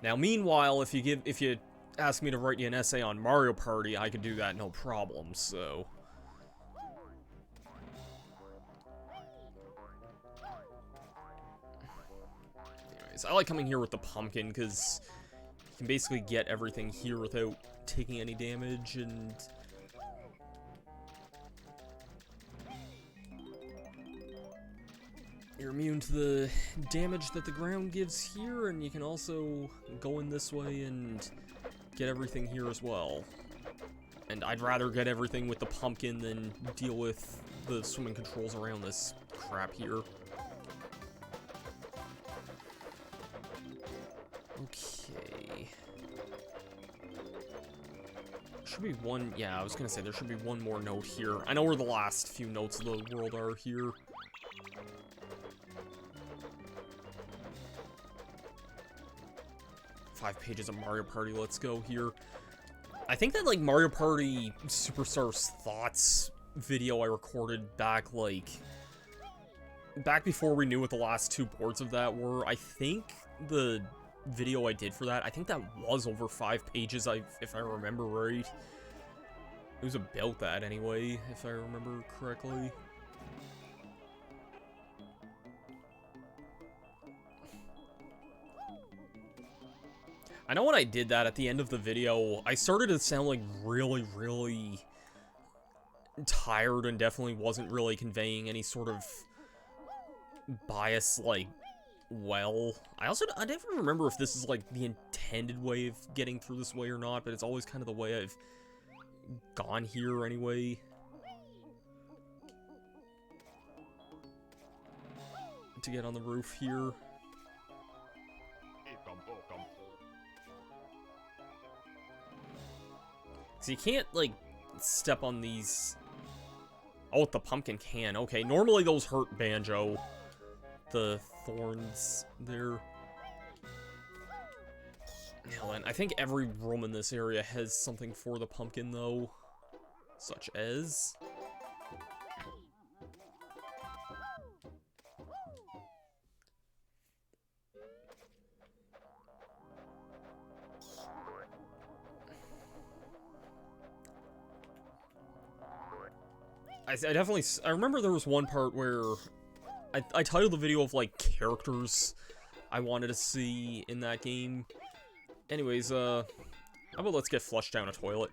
now, meanwhile, if you ask me to write you an essay on Mario Party, I could do that no problem. So anyways, I like coming here with the pumpkin because you can basically get everything here without taking any damage, and you're immune to the damage that the ground gives here, and you can also go in this way and get everything here as well. And I'd rather get everything with the pumpkin than deal with the swimming controls around this crap here. Okay. Should be one, yeah, I was gonna say there should be one more note here. I know where the last few notes of the world are here. 5 pages of Mario Party, let's go here. I think that, like, Mario Party Superstars Thoughts video I recorded back before we knew what the last 2 boards of that were, I think the video I did for that, I think that was over 5 pages, if I remember right. It was about that anyway, if I remember correctly. I know when I did that at the end of the video, I started to sound like really, really tired and definitely wasn't really conveying any sort of bias, like, well. I never remember if this is, like, the intended way of getting through this way or not, but it's always kind of the way I've gone here anyway. To get on the roof here. So you can't, like, step on these. Oh, the pumpkin can. Okay, normally those hurt Banjo. The thorns there. Now then, I think every room in this area has something for the pumpkin, though. Such as I definitely, I remember there was one part where I titled the video of, like, characters I wanted to see in that game. Anyways, how about let's get flushed down a toilet?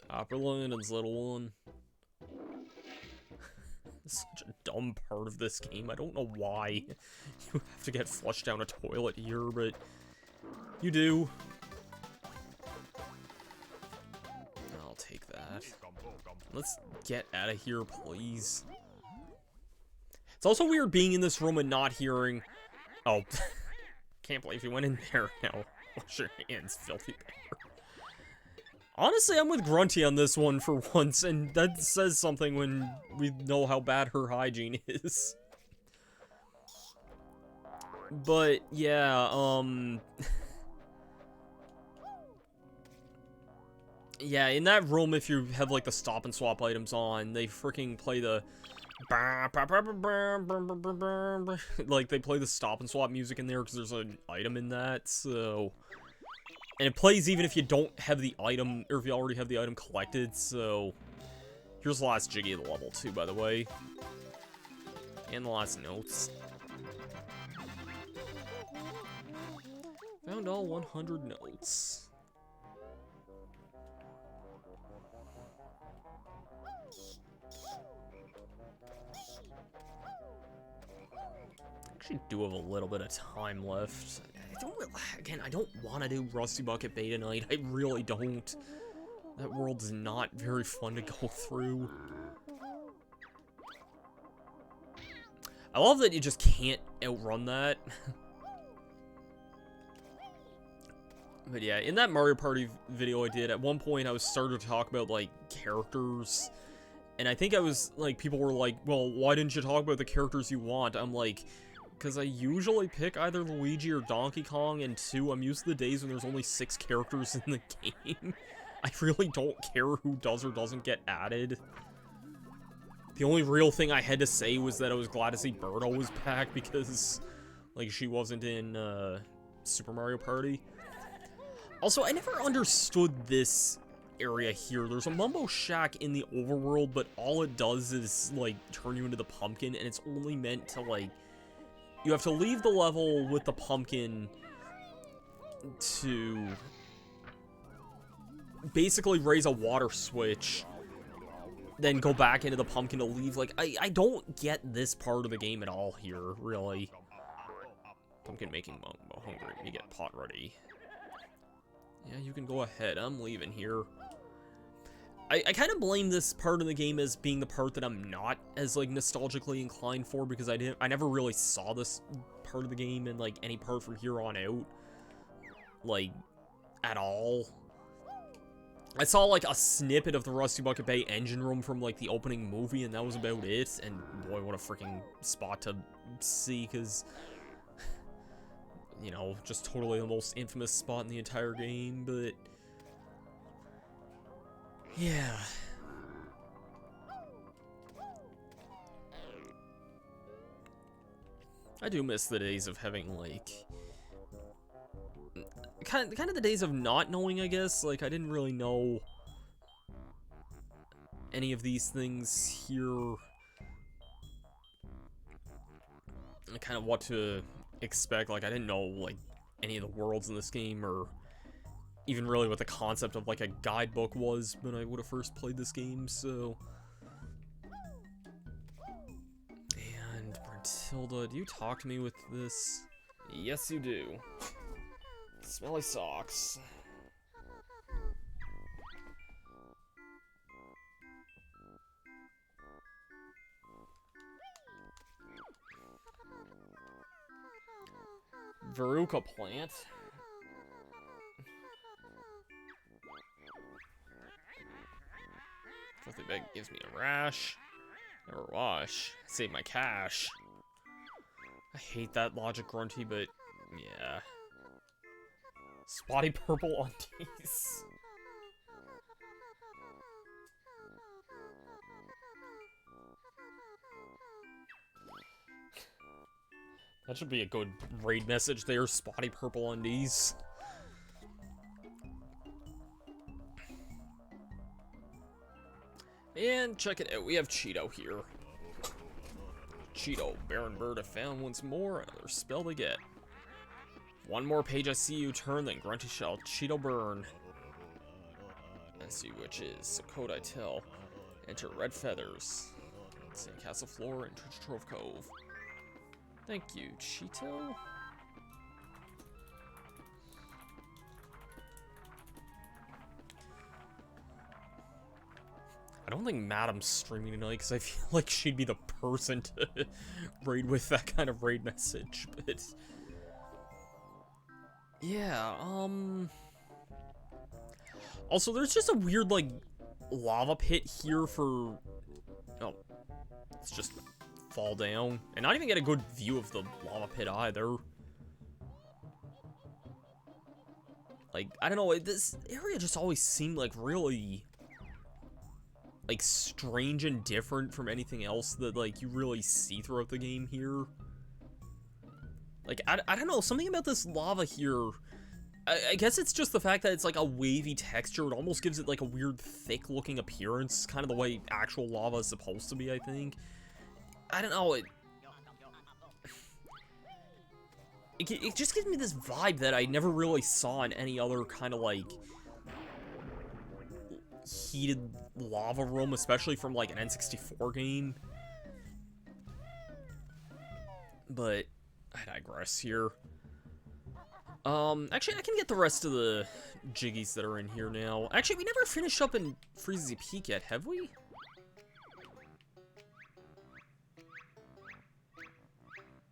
Upper London's little one. Such a dumb part of this game. I don't know why you have to get flushed down a toilet here, but you do. I'll take that. Let's get out of here, please. It's also weird being in this room and not hearing... Oh, can't believe you went in there. Now, wash your hands, filthy bear. Honestly, I'm with Grunty on this one for once, and that says something when we know how bad her hygiene is. But, yeah, yeah, in that room, if you have, like, the stop and swap items on, they freaking play the... Like, they play the stop and swap music in there because there's an item in that, so... And it plays even if you don't have the item, or if you already have the item collected, so... Here's the last Jiggy of the level, too, by the way. And the last notes. Found all 100 notes. Actually do have a little bit of time left. I don't want to do Rusty Bucket Beta Night. I really don't. That world's not very fun to go through. I love that you just can't outrun that. But yeah, in that Mario Party video I did, at one point I was starting to talk about, like, characters. And I think I was, like, people were like, well, why didn't you talk about the characters you want? I'm like... Because I usually pick either Luigi or Donkey Kong, and 2, I'm used to the days when there's only 6 characters in the game. I really don't care who does or doesn't get added. The only real thing I had to say was that I was glad to see Birdo was back, because, like, she wasn't in, Super Mario Party. Also, I never understood this area here. There's a Mumbo Shack in the overworld, but all it does is, like, turn you into the pumpkin, and it's only meant to, like... You have to leave the level with the pumpkin to basically raise a water switch, then go back into the pumpkin to leave. Like, I don't get this part of the game at all here, really. Pumpkin making Mumbo hungry. You get pot ready. Yeah, you can go ahead. I'm leaving here. I kind of blame this part of the game as being the part that I'm not as, like, nostalgically inclined for, because I never really saw this part of the game in, like, any part from here on out, like, at all. I saw, like, a snippet of the Rusty Bucket Bay engine room from, like, the opening movie, and that was about it, and boy, what a freaking spot to see, because, you know, just totally the most infamous spot in the entire game, but... Yeah. I do miss the days of having, like... Kind of the days of not knowing, I guess. Like, I didn't really know any of these things here. Kind of what to expect. Like, I didn't know, like, any of the worlds in this game, or... even really what the concept of, like, a guidebook was when I would have first played this game, so... And, Matilda, do you talk to me with this? Yes, you do. Smelly socks. Veruca plant. Filthy bag gives me a rash. Never wash. Save my cash. I hate that logic, Grunty, but yeah. Spotty purple undies. That should be a good raid message there, spotty purple undies. And check it out, we have Cheeto here. Cheeto, barren bird if found once more, another spell to get. One more page I see you turn, then grunty shall Cheeto burn. I see which is, so code I tell. Enter red feathers. Sandcastle floor, enter Trove Cove. Thank you, Cheeto. I don't think Madam's streaming tonight because I feel like she'd be the person to raid with that kind of raid message, but yeah, also there's just a weird like lava pit here for, oh, let's just fall down and not even get a good view of the lava pit either. Like, I don't know, this area just always seemed like really like strange and different from anything else that like you really see throughout the game here. Like, I don't know, something about this lava here, I guess it's just the fact that it's like a wavy texture. It almost gives it like a weird thick looking appearance, kind of the way actual lava is supposed to be, I think. I don't know, it just gives me this vibe that I never really saw in any other kind of like heated lava room, especially from like an N64 game. But I digress here. Actually, I can get the rest of the jiggies that are in here now. Actually, we never finished up in Freezy Peak yet, have we?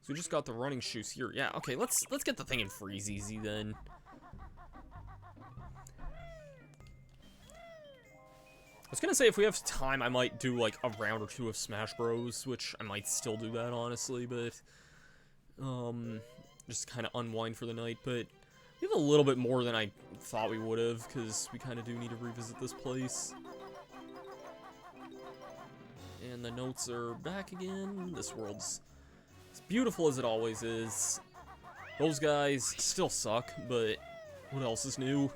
So we just got the running shoes here. Yeah, okay, let's get the thing in Freezy then. I was gonna say if we have time, I might do like a round or two of Smash Bros, which I might still do that honestly, but just kind of unwind for the night. But we have a little bit more than I thought we would have, because we kind of do need to revisit this place. And the notes are back again. This world's as beautiful as it always is. Those guys still suck, but what else is new?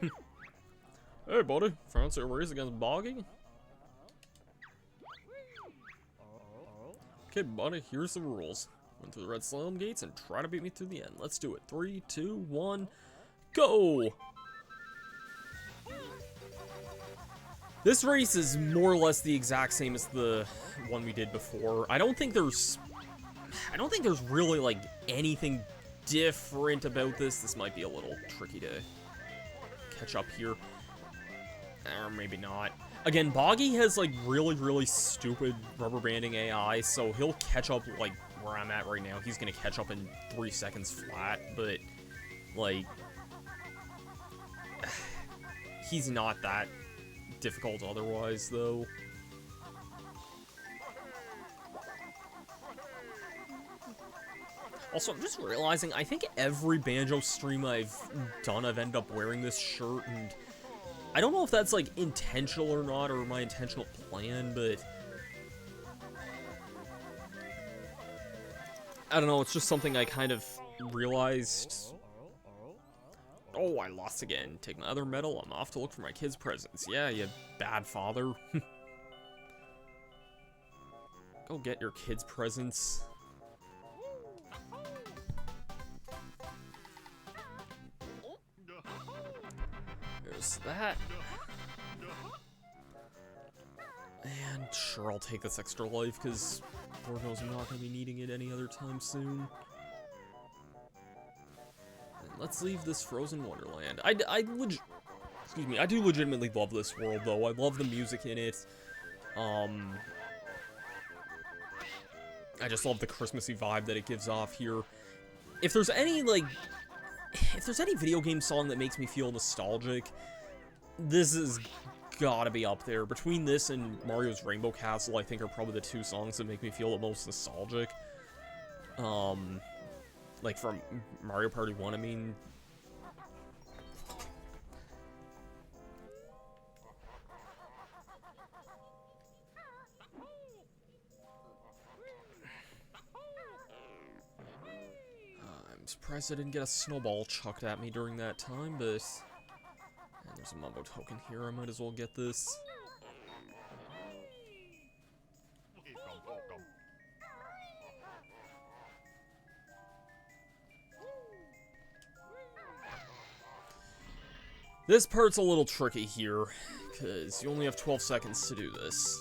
Hey buddy, fancy a race against Boggy? Okay buddy, here's the rules. Run through the red slalom gates and try to beat me through the end. Let's do it. 3, 2, 1, go! This race is more or less the exact same as the one we did before. I don't think there's really like anything different about this. This might be a little tricky to catch up here. Or maybe not. Again, Boggy has like really stupid rubber banding AI, so he'll catch up like where I'm at right now. He's gonna catch up in 3 seconds flat, but like he's not that difficult otherwise though. Also, I'm just realizing, I think every Banjo stream I've done, I've ended up wearing this shirt, and I don't know if that's, like, intentional or not, or my intentional plan, but I don't know, it's just something I kind of realized. Oh, I lost again. Take my other medal, I'm off to look for my kids' presents. Yeah, you bad father. Go get your kids' presents. There's that. And sure, I'll take this extra life, because Lord knows I'm not going to be needing it any other time soon. And let's leave this frozen wonderland. I do legitimately love this world, though. I love the music in it. I just love the Christmassy vibe that it gives off here. If there's any, like, video game song that makes me feel nostalgic, this has gotta be up there. Between this and Mario's Rainbow Castle, I think are probably the two songs that make me feel the most nostalgic. Like from Mario Party 1, I mean. I'm surprised I didn't get a snowball chucked at me during that time, but and there's a Mumbo token here, I might as well get this. This part's a little tricky here, because you only have 12 seconds to do this.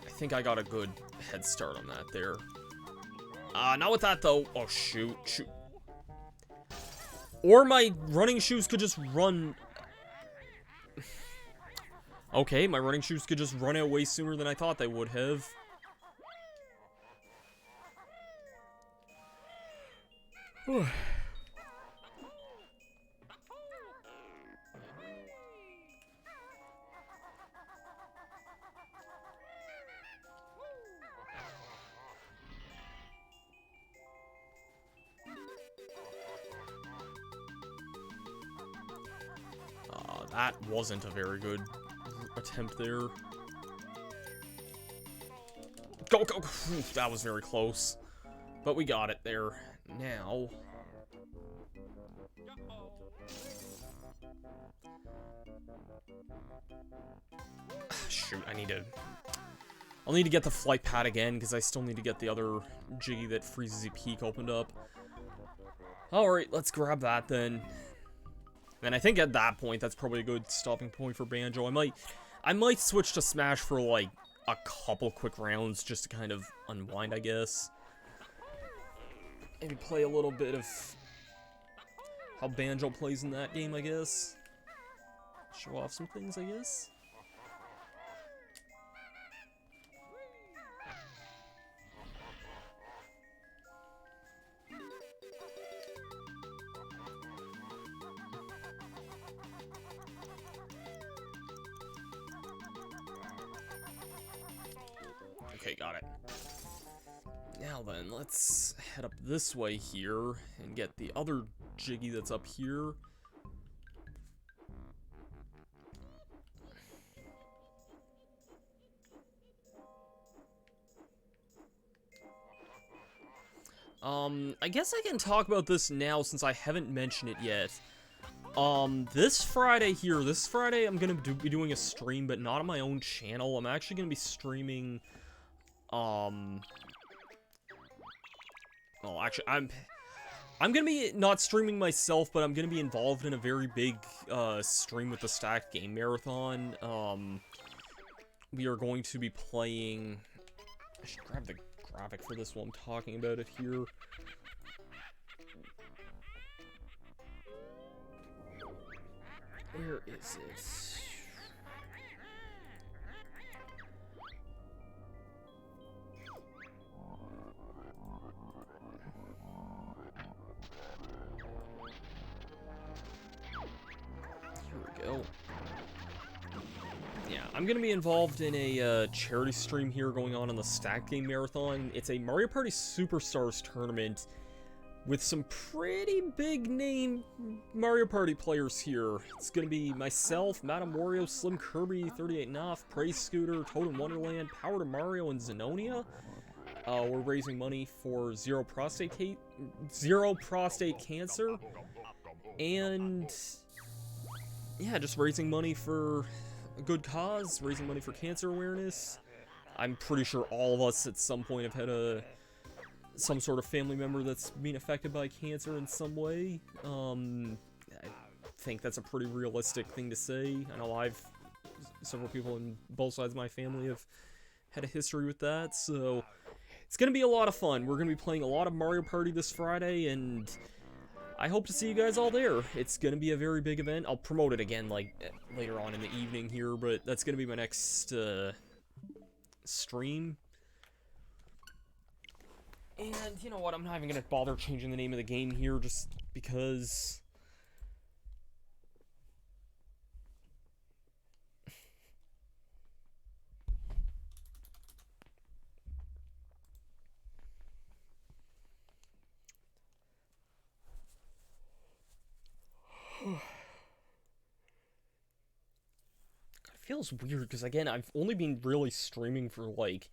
I think I got a good head start on that there. Not with that, though. Oh, shoot. Or my running shoes could just run... Okay, my running shoes could just run out way sooner than I thought they would have. That wasn't a very good attempt there. Go! Oof, that was very close. But we got it there. Now... Shoot, I'll need to get the flight pad again, because I still need to get the other Jiggy that freezes a peak opened up. Alright, let's grab that then. And I think at that point, that's probably a good stopping point for Banjo. I might switch to Smash for, like, a couple quick rounds, just to kind of unwind, I guess. Maybe play a little bit of how Banjo plays in that game, I guess. Show off some things, I guess. Okay, got it. Now then, let's head up this way here and get the other Jiggy that's up here. I guess I can talk about this now since I haven't mentioned it yet. This Friday I'm gonna be doing a stream, but not on my own channel. I'm actually gonna be streaming, well, actually, I'm gonna be not streaming myself, but I'm gonna be involved in a very big, stream with the Stacked Game Marathon. We are going to be playing... I should grab the graphic for this while I'm talking about it here. Where is it? Here we go. Yeah, I'm gonna be involved in a charity stream here going on the Stacked Game Marathon. It's a Mario Party Superstars tournament with some pretty big name Mario Party players here. It's gonna be myself, Madame Wario, Slim Kirby, 38 Nuff, Praise Scooter, Toad in Wonderland, Power to Mario, and Zenonia. We're raising money for zero prostate cancer, and yeah, just raising money for a good cause, raising money for cancer awareness. I'm pretty sure all of us at some point have had some sort of family member that's being affected by cancer in some way. I think that's a pretty realistic thing to say. I know several people in both sides of my family have had a history with that, so it's gonna be a lot of fun. We're gonna be playing a lot of Mario Party this Friday, and I hope to see you guys all there. It's gonna be a very big event. I'll promote it again, like, later on in the evening here, but that's gonna be my next, stream. And, you know what, I'm not even gonna bother changing the name of the game here, just because... God, it feels weird, because again, I've only been really streaming for, like,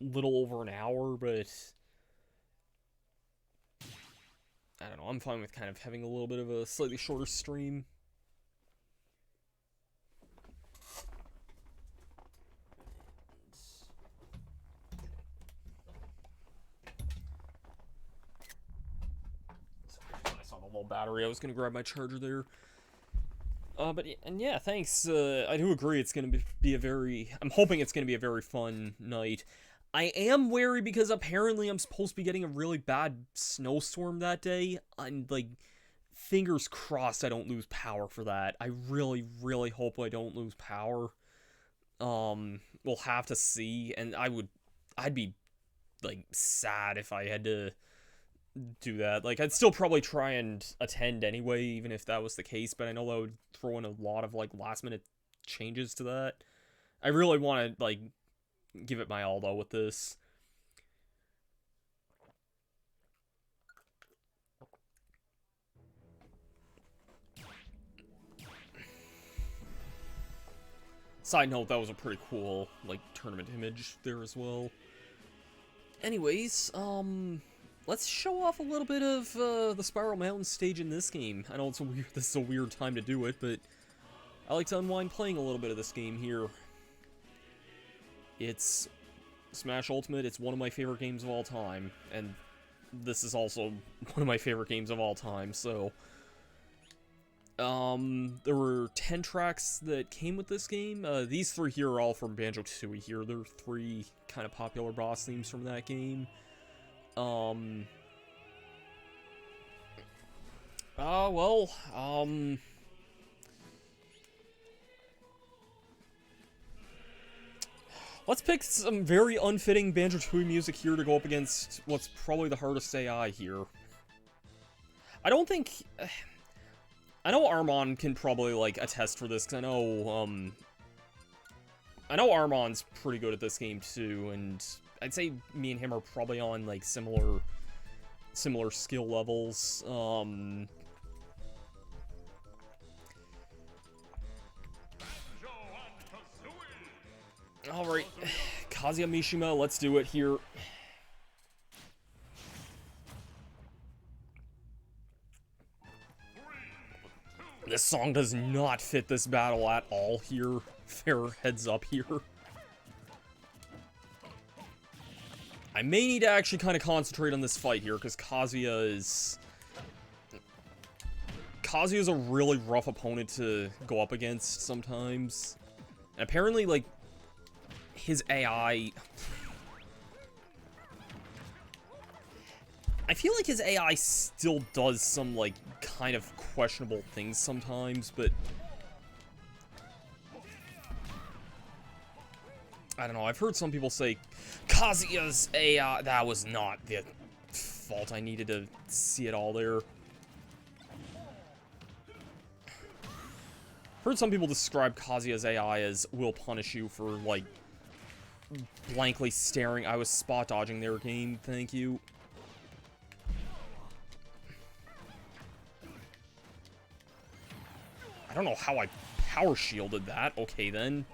little over an hour, but... I don't know, I'm fine with kind of having a little bit of a slightly shorter stream. Sorry, I saw the low battery. I was gonna grab my charger there. And yeah, thanks. I do agree it's gonna be a very... I'm hoping it's gonna be a very fun night. I am wary because apparently I'm supposed to be getting a really bad snowstorm that day. I'm, like, fingers crossed I don't lose power for that. I really, really hope I don't lose power. We'll have to see, and I'd be, like, sad if I had to do that. Like, I'd still probably try and attend anyway, even if that was the case, but I know that would throw in a lot of, like, last-minute changes to that. I really want to, like, give it my all, though, with this. Side note, that was a pretty cool, like, tournament image there as well. Anyways, let's show off a little bit of, the Spiral Mountain stage in this game. I know this is a weird time to do it, but I like to unwind playing a little bit of this game here. It's Smash Ultimate, it's one of my favorite games of all time, and this is also one of my favorite games of all time, so... there were 10 tracks that came with this game. These 3 here are all from Banjo-Kazooie here. They're 3 kind of popular boss themes from that game. Let's pick some very unfitting Banjo-Kazooie music here to go up against what's probably the hardest AI here. I don't think... I know Armon can probably, like, attest for this, because I know Armon's pretty good at this game, too, and I'd say me and him are probably on, like, similar skill levels. Alright. Kazuya Mishima, let's do it here. This song does not fit this battle at all here. Fair heads up here. I may need to actually kind of concentrate on this fight here, because Kazuya's a really rough opponent to go up against sometimes. And apparently, like, his AI... I feel like his AI still does some, like, kind of questionable things sometimes, but... I don't know, I've heard some people say, Kazuya's AI... That was not the fault. I needed to see it all there. Heard some people describe Kazuya's AI as will punish you for, like, blankly staring. I was spot dodging their game, thank you. I don't know how I power shielded that. Okay, then.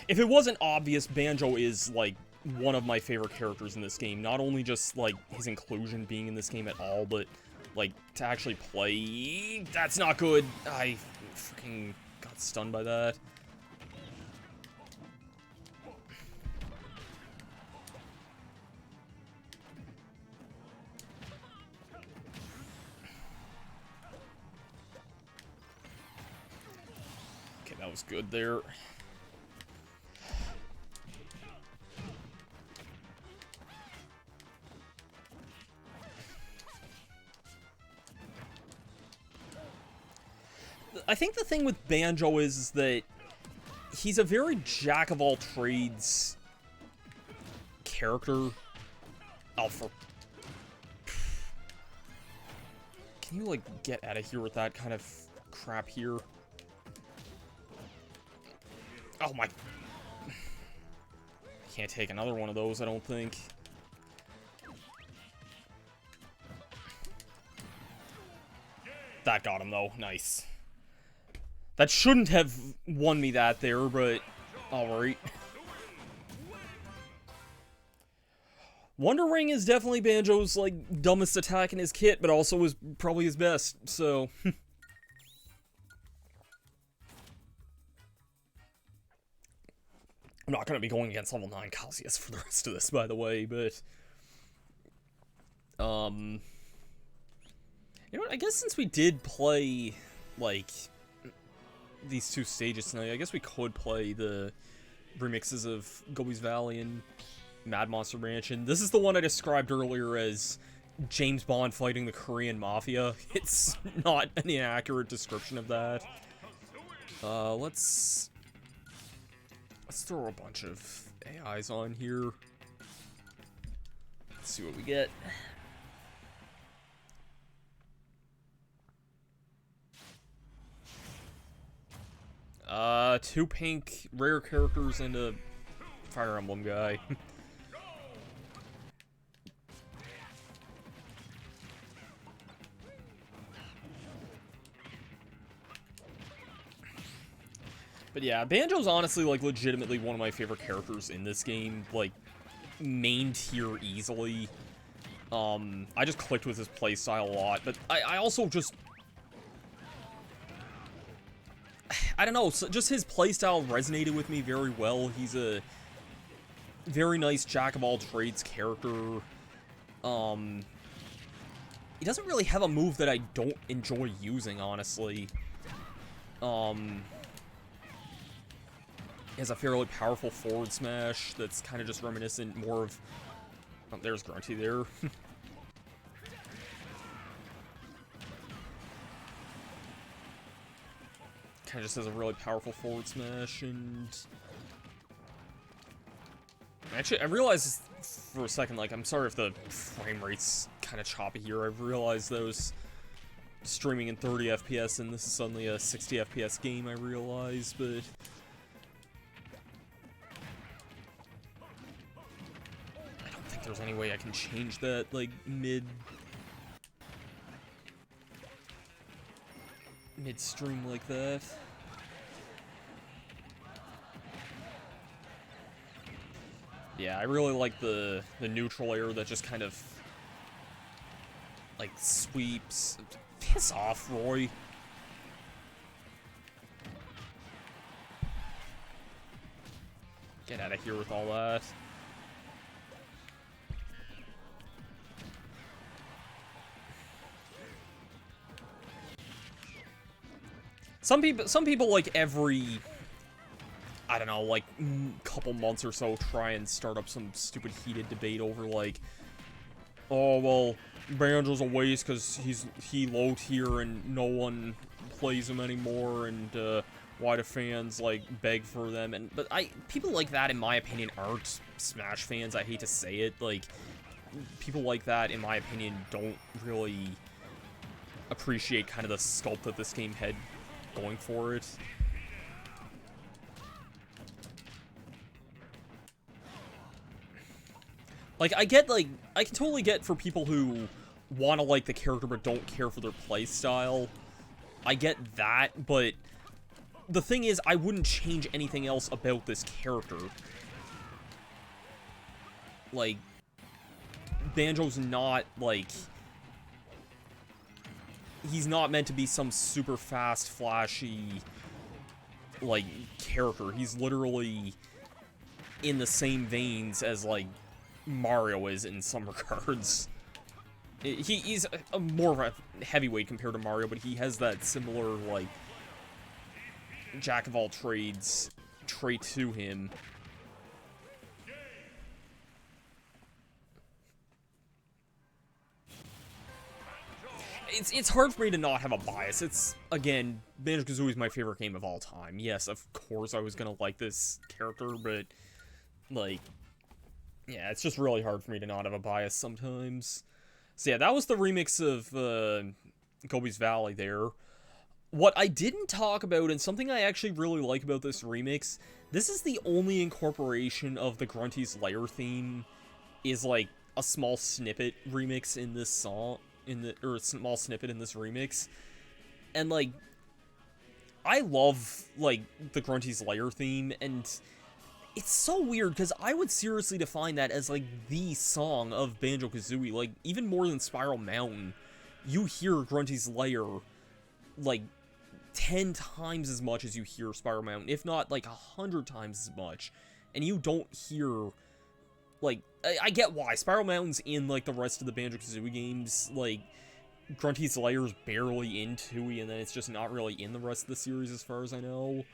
If it wasn't obvious, Banjo is, like, one of my favorite characters in this game. Not only just, like, his inclusion being in this game at all, but, like, to actually play... That's not good. I freaking... got stunned by that. Okay, that was good there. I think the thing with Banjo is that he's a very jack-of-all-trades character. Oh, for... Can you, like, get out of here with that kind of crap here? Oh, my... I can't take another one of those, I don't think. That got him, though. Nice. That shouldn't have won me that there, but alright. Wonder Ring is definitely Banjo's, like, dumbest attack in his kit, but also is probably his best, so... I'm not going to be going against level 9 Kazuya's for the rest of this, by the way, but... You know what, I guess since we did play, like, these 2 stages tonight, I guess we could play the remixes of Gobies Valley and Mad Monster Mansion. This is the one I described earlier as James Bond fighting the Korean Mafia. It's not an inaccurate description of that. Let's throw a bunch of AIs on here. Let's see what we get. 2 pink rare characters and a Fire Emblem guy. But yeah, Banjo's honestly, like, legitimately one of my favorite characters in this game. Like, main tier easily. I just clicked with his playstyle a lot, but I also just... I don't know, so just his playstyle resonated with me very well. He's a very nice jack-of-all-trades character. He doesn't really have a move that I don't enjoy using, honestly. He has a fairly powerful forward smash that's kind of just reminiscent more of... Oh, there's Grunty there. Kind of just has a really powerful forward smash, and... Actually, I realized for a second, like, I'm sorry if the frame rate's kind of choppy here. I realized that I was streaming in 30 FPS, and this is suddenly a 60 FPS game, I realize, but... I don't think there's any way I can change that, like, mid-stream like that. Yeah, I really like the neutral air that just kind of, like, sweeps. Piss off, Roy. Get out of here with all that. Some people like every, I don't know, like, couple months or so try and start up some stupid heated debate over, like, oh, well, Banjo's a waste because he low tier and no one plays him anymore, and why do fans, like, beg for them? But people like that, in my opinion, aren't Smash fans. I hate to say it. Like, people like that, in my opinion, don't really appreciate kind of the sculpt that this game had going for it. Like, I can totally get for people who want to like the character but don't care for their playstyle. I get that, but the thing is, I wouldn't change anything else about this character. Like, Banjo's not, like... He's not meant to be some super fast, flashy, like, character. He's literally in the same veins as, like, Mario is in some regards. He's more of a heavyweight compared to Mario, but he has that similar, like, jack-of-all-trades trait to him. It's hard for me to not have a bias. It's, again, Banjo-Kazooie is my favorite game of all time. Yes, of course I was gonna like this character, but, like, yeah, it's just really hard for me to not have a bias sometimes. So yeah, that was the remix of Gobies Valley there. What I didn't talk about, and something I actually really like about this remix, this is the only incorporation of the Grunty's Lair theme, is, like, a small snippet remix in this song. Or a small snippet in this remix, and, like, I love, like, the Grunty's Lair theme, and it's so weird, because I would seriously define that as, like, the song of Banjo-Kazooie, like, even more than Spiral Mountain. You hear Grunty's Lair, like, 10 times as much as you hear Spiral Mountain, if not, like, 100 times as much. and you don't hear, like, I get why. Spiral Mountain's in, like, the rest of the Banjo-Kazooie games, like, Grunty's Lair's barely in Tooie, and then it's just not really in the rest of the series as far as I know.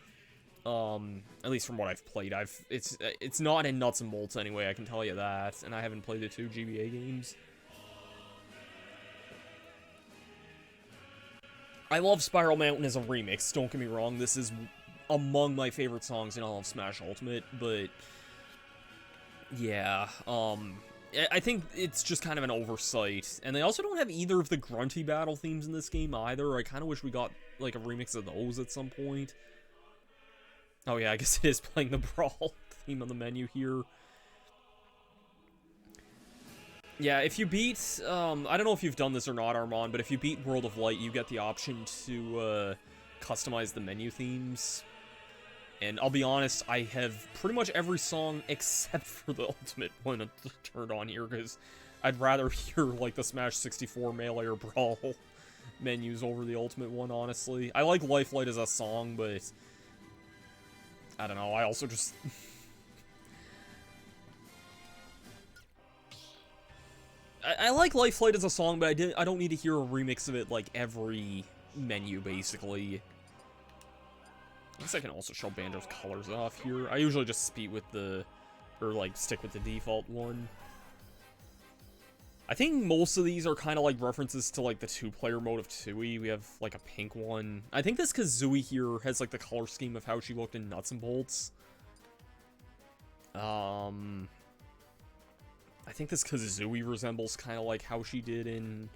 At least from what I've played, it's not in Nuts and Bolts anyway, I can tell you that, and I haven't played the 2 GBA games. I love Spiral Mountain as a remix, don't get me wrong, this is among my favorite songs in all of Smash Ultimate, but yeah, I think it's just kind of an oversight, and they also don't have either of the Grunty battle themes in this game either. I kind of wish we got, like, a remix of those at some point. Oh yeah, I guess it is playing the Brawl theme on the menu here. Yeah, if you beat, I don't know if you've done this or not, Armand, but if you beat World of Light, you get the option to, customize the menu themes. And I'll be honest, I have pretty much every song except for the Ultimate one turned on here, because I'd rather hear, like, the Smash 64 Melee or Brawl menus over the Ultimate one, honestly. I like Lifelight as a song, but I don't know, I also just... I like Lifelight as a song, but I don't need to hear a remix of it, like, every menu, basically. I guess I can also show Banjo's colors off here. I usually just speed with the... or, like, stick with the default one. I think most of these are kind of, like, references to, like, the 2-player mode of Tooie. We have, like, a pink one. I think this Kazooie here has, like, the color scheme of how she looked in Nuts and Bolts. I think this Kazooie resembles kind of like how she did in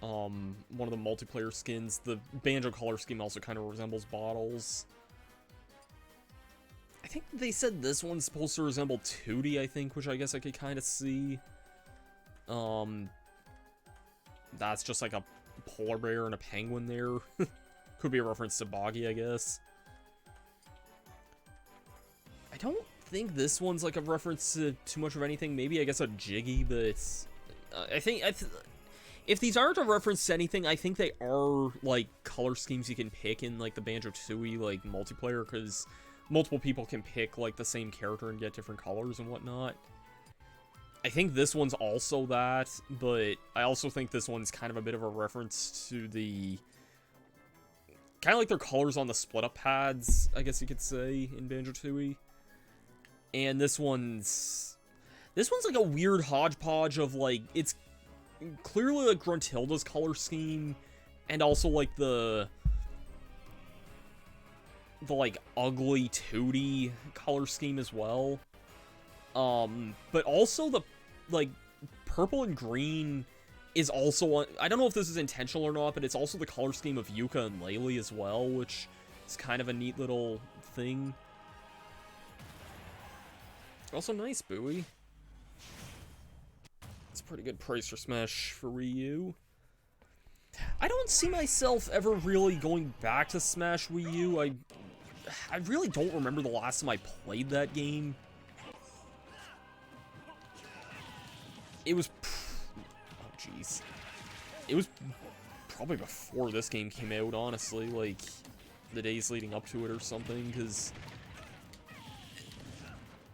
one of the multiplayer skins. The Banjo color scheme also kind of resembles Bottles. I think they said this one's supposed to resemble Tootie, I think, which I guess I could kind of see. That's just like a polar bear and a penguin there. Could be a reference to Boggy, I guess. I don't think this one's like a reference to too much of anything. Maybe, I guess, a Jiggy, but I think if these aren't a reference to anything, I think they are, like, color schemes you can pick in, like, the Banjo-Tooie, like, multiplayer, because multiple people can pick, like, the same character and get different colors and whatnot. I think this one's also that, but I also think this one's kind of a bit of a reference to the... kind of like their colors on the split-up pads, I guess you could say, in Banjo-Tooie. And this one's like a weird hodgepodge of, like, it's clearly like Gruntilda's color scheme, and also like the like ugly Tootie color scheme as well. But also the, like, purple and green is also, I don't know if this is intentional or not, but it's also the color scheme of Yuka and Laylee as well, which is kind of a neat little thing. Also nice, Bowie. It's a pretty good price for Smash for Wii U. I don't see myself ever really going back to Smash Wii U. I really don't remember the last time I played that game. It was... oh, jeez. It was probably before this game came out, honestly. Like, the days leading up to it or something, because...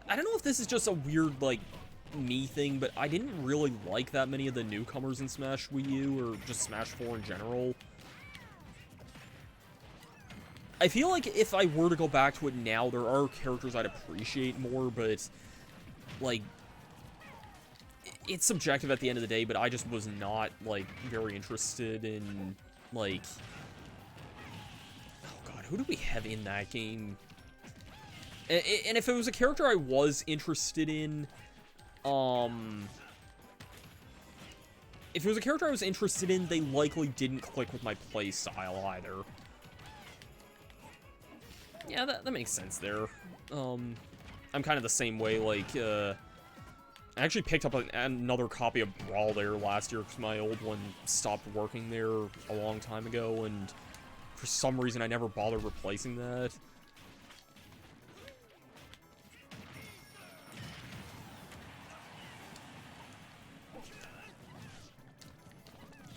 I don't know if this is just a weird, like, me thing, but I didn't really like that many of the newcomers in Smash Wii U, or just Smash 4 in general. I feel like if I were to go back to it now, there are characters I'd appreciate more, but, like, it's subjective at the end of the day, but I just was not, like, very interested in, like... oh god, who do we have in that game? And if it was a character I was interested in, if it was a character I was interested in, they likely didn't click with my play style either. Yeah, that makes sense there. I'm kind of the same way, like, I actually picked up another copy of Brawl there last year because my old one stopped working there a long time ago, and for some reason I never bothered replacing that.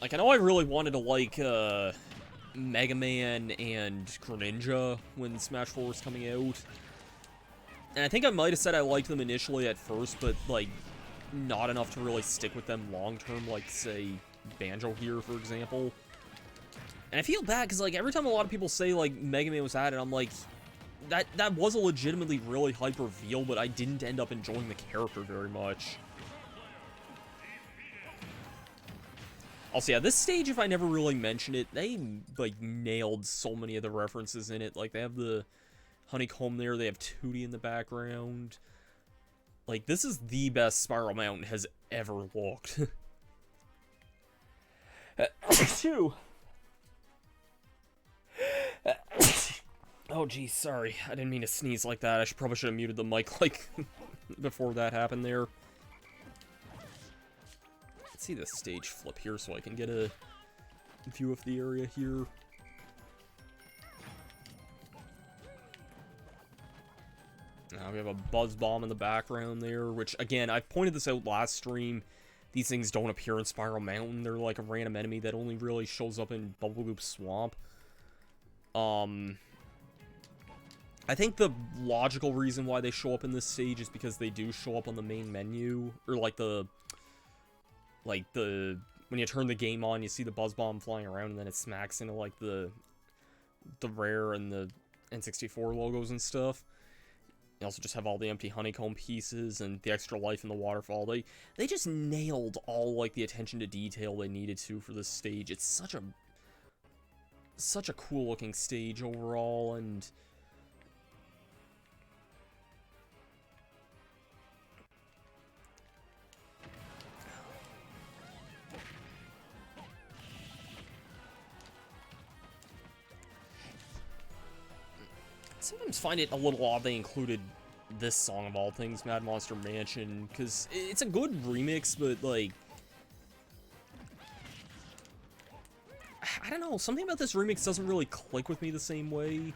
Like, I know I really wanted to like, Mega Man and Greninja when Smash 4 was coming out. And I think I might have said I liked them initially at first, but, like, not enough to really stick with them long-term, like, say, Banjo here, for example. And I feel bad, because, like, every time a lot of people say, like, Mega Man was added, I'm like, that was a legitimately really hype reveal, but I didn't end up enjoying the character very much. Also, yeah, this stage, if I never really mentioned it, they, like, nailed so many of the references in it. Like, they have the honeycomb there, they have Tootie in the background. Like, this is the best Spiral Mountain has ever looked. Phew. Oh, geez, sorry. I didn't mean to sneeze like that. Probably should have muted the mic, like, before that happened there. Let's see the stage flip here so I can get a view of the area here. Now we have a buzz bomb in the background there, which, again, I've pointed this out last stream. These things don't appear in Spiral Mountain. They're like a random enemy that only really shows up in Bubblegoop Swamp. I think the logical reason why they show up in this stage is because they do show up on the main menu, or like when you turn the game on, you see the buzz bomb flying around, and then it smacks into like the Rare and the N64 logos and stuff. You also just have all the empty honeycomb pieces and the extra life in the waterfall. They just nailed all like the attention to detail they needed to for this stage. It's such a cool looking stage overall, and sometimes find it a little odd they included this song of all things, Mad Monster Mansion, because it's a good remix, but, like, I don't know, something about this remix doesn't really click with me the same way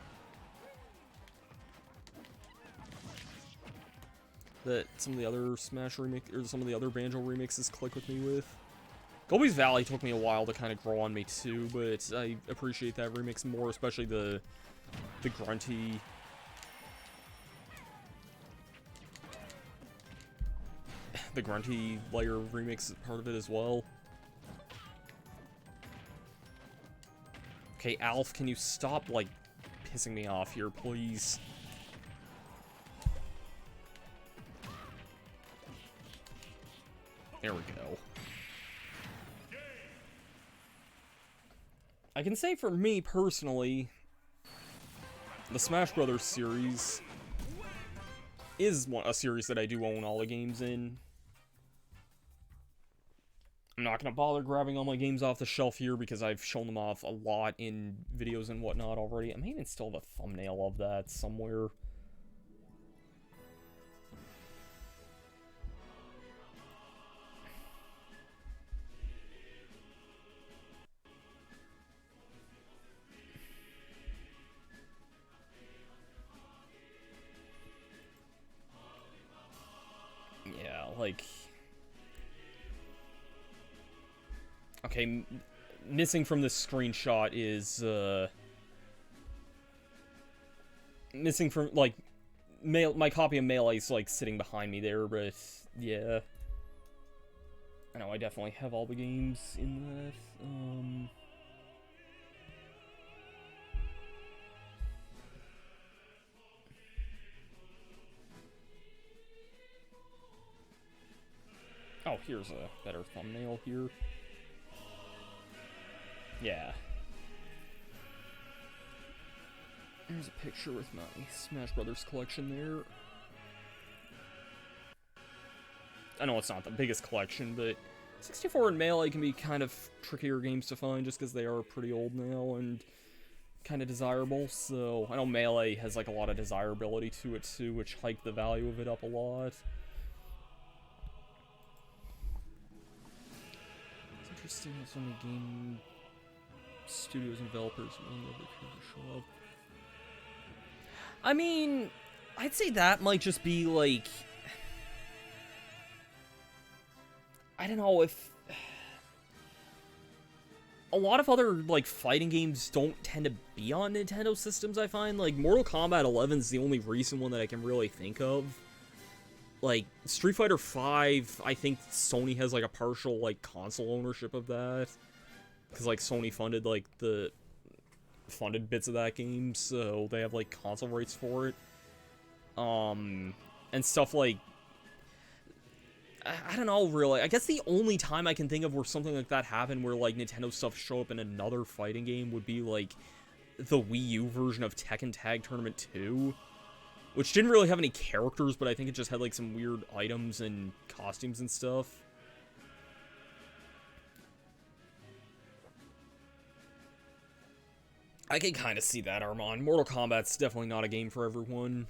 that some of the other Smash remix, or some of the other Banjo remixes click with me with. Gobies Valley took me a while to kind of grow on me too, but I appreciate that remix more, especially the grunty. The grunty layer remix is part of it as well. Okay, Alf, can you stop, like, pissing me off here, please? There we go. I can say for me, personally, the Smash Brothers series is a series that I do own all the games in. I'm not going to bother grabbing all my games off the shelf here because I've shown them off a lot in videos and whatnot already. I may even still have a thumbnail of that somewhere. Yeah, like... Okay, missing from this screenshot is, missing from, like, my copy of Melee's, like, sitting behind me there, but, yeah. I know, I definitely have all the games in that, Oh, here's a better thumbnail here. Yeah. There's a picture with my Smash Brothers collection there. I know it's not the biggest collection, but 64 and Melee can be kind of trickier games to find just because they are pretty old now and kind of desirable. So I know Melee has like a lot of desirability to it too, which hiked the value of it up a lot. It's interesting how so many game studios and developers will never care to show up. I mean, I'd say that might just be like, I don't know if a lot of other, like, fighting games don't tend to be on Nintendo systems, I find. Like, Mortal Kombat 11 is the only recent one that I can really think of. Like, Street Fighter V, I think Sony has, like, a partial, like, console ownership of that. Because, like, Sony funded, like, funded bits of that game, so they have, like, console rights for it. And stuff like... I don't know, really. I guess the only time I can think of where something like that happened, where, like, Nintendo stuff show up in another fighting game, would be, like, the Wii U version of Tekken Tag Tournament 2. Which didn't really have any characters, but I think it just had, like, some weird items and costumes and stuff. I can kind of see that, Armand. Mortal Kombat's definitely not a game for everyone.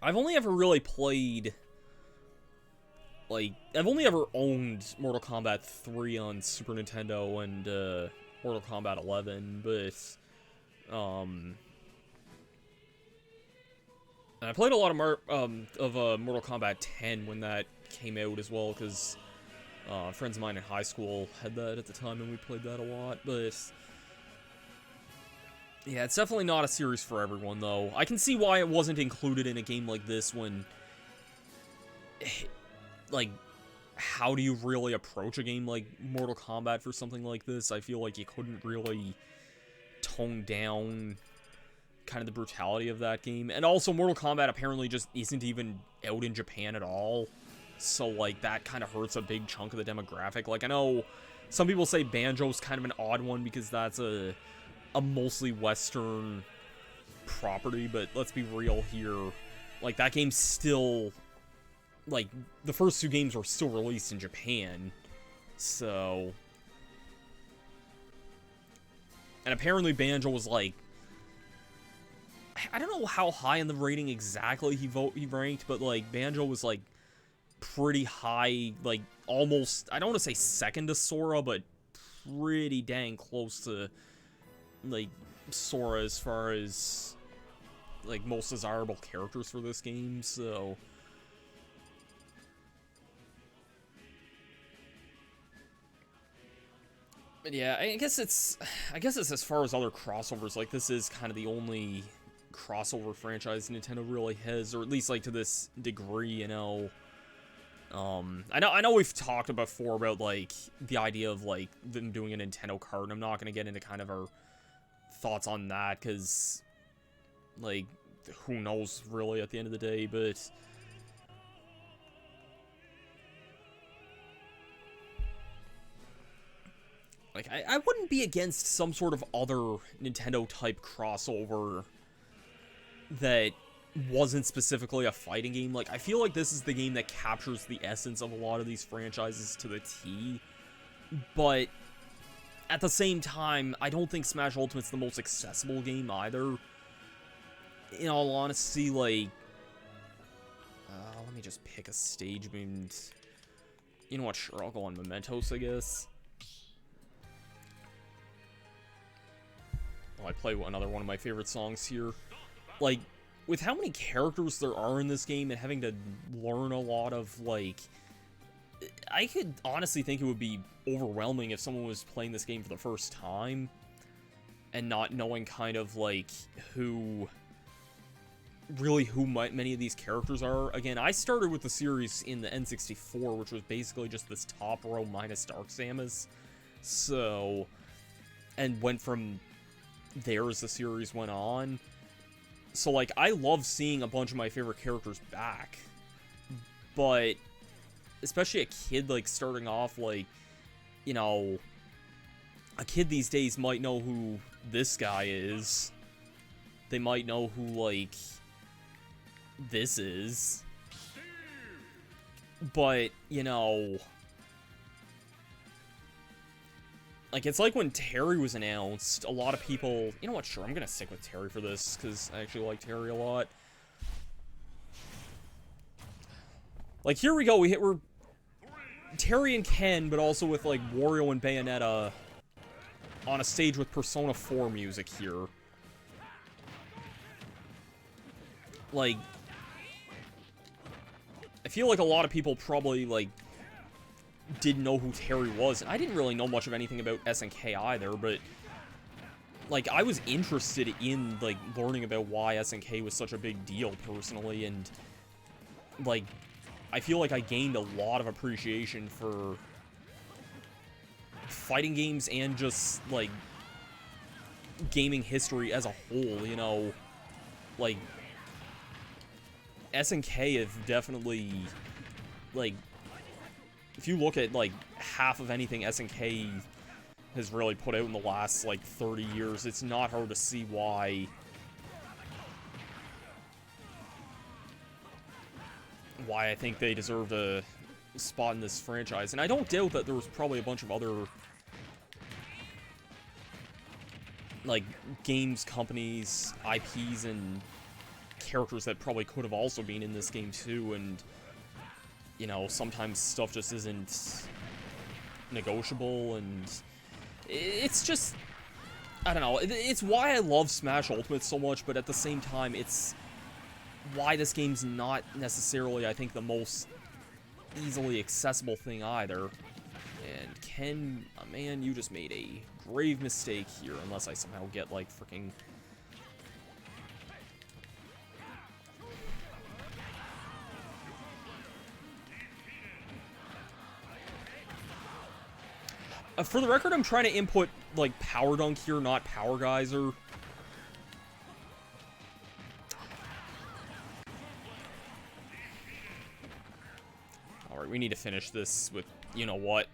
I've only ever really played... Like, I've only ever owned Mortal Kombat 3 on Super Nintendo and, Mortal Kombat 11, but, and I played a lot of Mortal Kombat 10 when that came out as well, because, friends of mine in high school had that at the time, and we played that a lot, but... Yeah, it's definitely not a series for everyone, though. I can see why it wasn't included in a game like this when... Like, how do you really approach a game like Mortal Kombat for something like this? I feel like you couldn't really tone down kind of the brutality of that game. And also, Mortal Kombat apparently just isn't even out in Japan at all. So, like, that kind of hurts a big chunk of the demographic. Like, I know some people say Banjo's kind of an odd one because that's a mostly Western property, but let's be real here. Like, that game's still... Like, the first two games were still released in Japan, so... And apparently Banjo was, like... I don't know how high in the rating exactly he ranked, but, like, Banjo was, like, pretty high, like, almost... I don't want to say second to Sora, but pretty dang close to, like, Sora as far as, like, most desirable characters for this game, so... But yeah, I guess it's as far as other crossovers, like, this is kind of the only crossover franchise Nintendo really has, or at least, like, to this degree, you know. I know we've talked before about, like, the idea of, like, them doing a Nintendo cart, and I'm not going to get into kind of our thoughts on that, because, like, who knows, really, at the end of the day, but... Like, I wouldn't be against some sort of other Nintendo-type crossover that wasn't specifically a fighting game. Like, I feel like this is the game that captures the essence of a lot of these franchises to the T. But, at the same time, I don't think Smash Ultimate's the most accessible game either. In all honesty, like... let me just pick a stage. I mean... You know what, sure, I'll go on Mementos, I guess. I play another one of my favorite songs here. Like, with how many characters there are in this game and having to learn a lot of, like... I could honestly think it would be overwhelming if someone was playing this game for the first time and not knowing kind of, like, who many of these characters are. Again, I started with the series in the N64, which was basically just this top row minus Dark Samus. So... And went from... there as the series went on. So, like, I love seeing a bunch of my favorite characters back. But, especially a kid, like, starting off, like, you know, a kid these days might know who this guy is. They might know who, like, this is. But, you know... Like, it's like when Terry was announced, a lot of people... You know what, sure, I'm gonna stick with Terry for this, because I actually like Terry a lot. Like, here we go, we're Terry and Ken, but also with, like, Wario and Bayonetta on a stage with Persona 4 music here. Like... I feel like a lot of people probably, like... didn't know who Terry was. And I didn't really know much of anything about SNK either, but like, I was interested in, like, learning about why SNK was such a big deal, personally, and, like, I feel like I gained a lot of appreciation for fighting games and just, like, gaming history as a whole, you know? Like, SNK have definitely, like, if you look at, like, half of anything SNK has really put out in the last, like, 30 years, it's not hard to see why I think they deserved a spot in this franchise. And I don't doubt that there was probably a bunch of other, like, games, companies, IPs, and characters that probably could have also been in this game too, and, you know, sometimes stuff just isn't negotiable, and it's just, I don't know, it's why I love Smash Ultimate so much, but at the same time, it's why this game's not necessarily, I think, the most easily accessible thing either. And Ken, man, you just made a grave mistake here, unless I somehow get, like, freaking... For the record, I'm trying to input, like, Power Dunk here, not Power Geyser. Alright, we need to finish this with, you know what.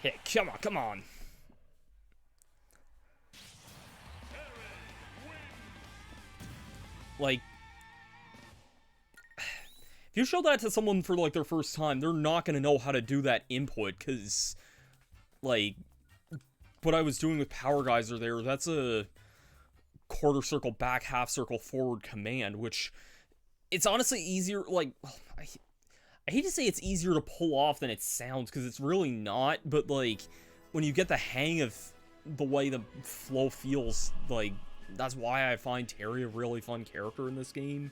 Hey, come on, come on. Like, if you show that to someone for, like, their first time, they're not gonna know how to do that input, because, like, what I was doing with Power Geyser there, that's a quarter circle back, half circle forward command, which, it's honestly easier, like, I hate to say it's easier to pull off than it sounds, because it's really not, but, like, when you get the hang of the way the flow feels, like, that's why I find Terry a really fun character in this game.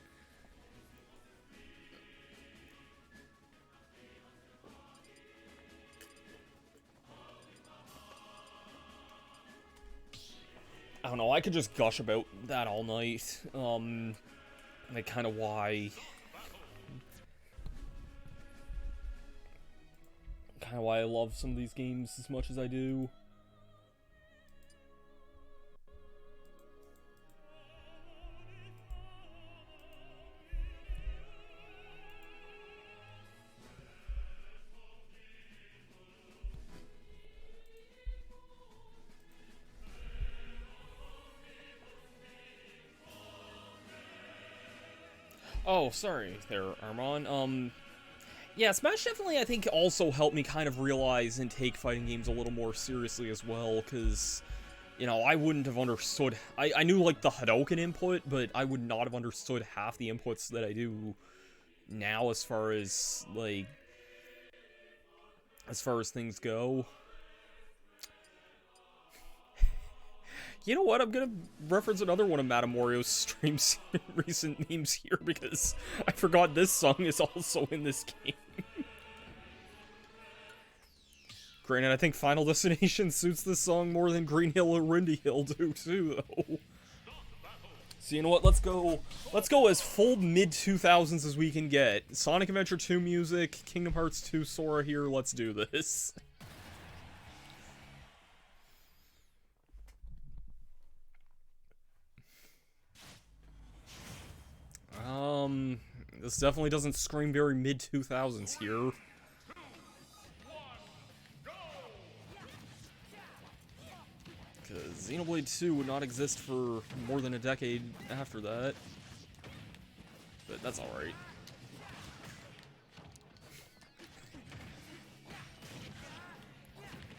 I don't know, I could just gush about that all night, like, kind of why I love some of these games as much as I do. Oh, sorry there, Armon. Yeah, Smash definitely, I think, also helped me kind of realize and take fighting games a little more seriously as well, because, you know, I wouldn't have understood... I knew, like, the Hadouken input, but I would not have understood half the inputs that I do now as far as, like... as far as things go. You know what? I'm gonna reference another one of Matamorio's streams recent memes here, because I forgot this song is also in this game. Granted, I think Final Destination suits this song more than Green Hill or Windy Hill do too, though. So you know what? Let's go as full mid-2000s as we can get. Sonic Adventure 2 music, Kingdom Hearts 2 Sora here. Let's do this. This definitely doesn't scream very mid-2000s here. Because Xenoblade 2 would not exist for more than a decade after that. But that's alright.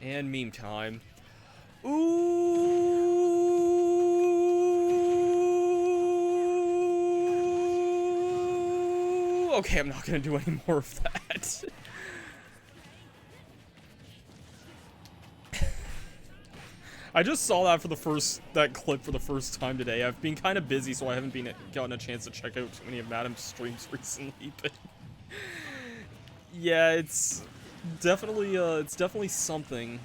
And meme time. Ooh! Okay, I'm not gonna do any more of that. I just saw that that clip for the first time today. I've been kind of busy, so I haven't gotten a chance to check out too many of Madam's streams recently, but Yeah, it's definitely something.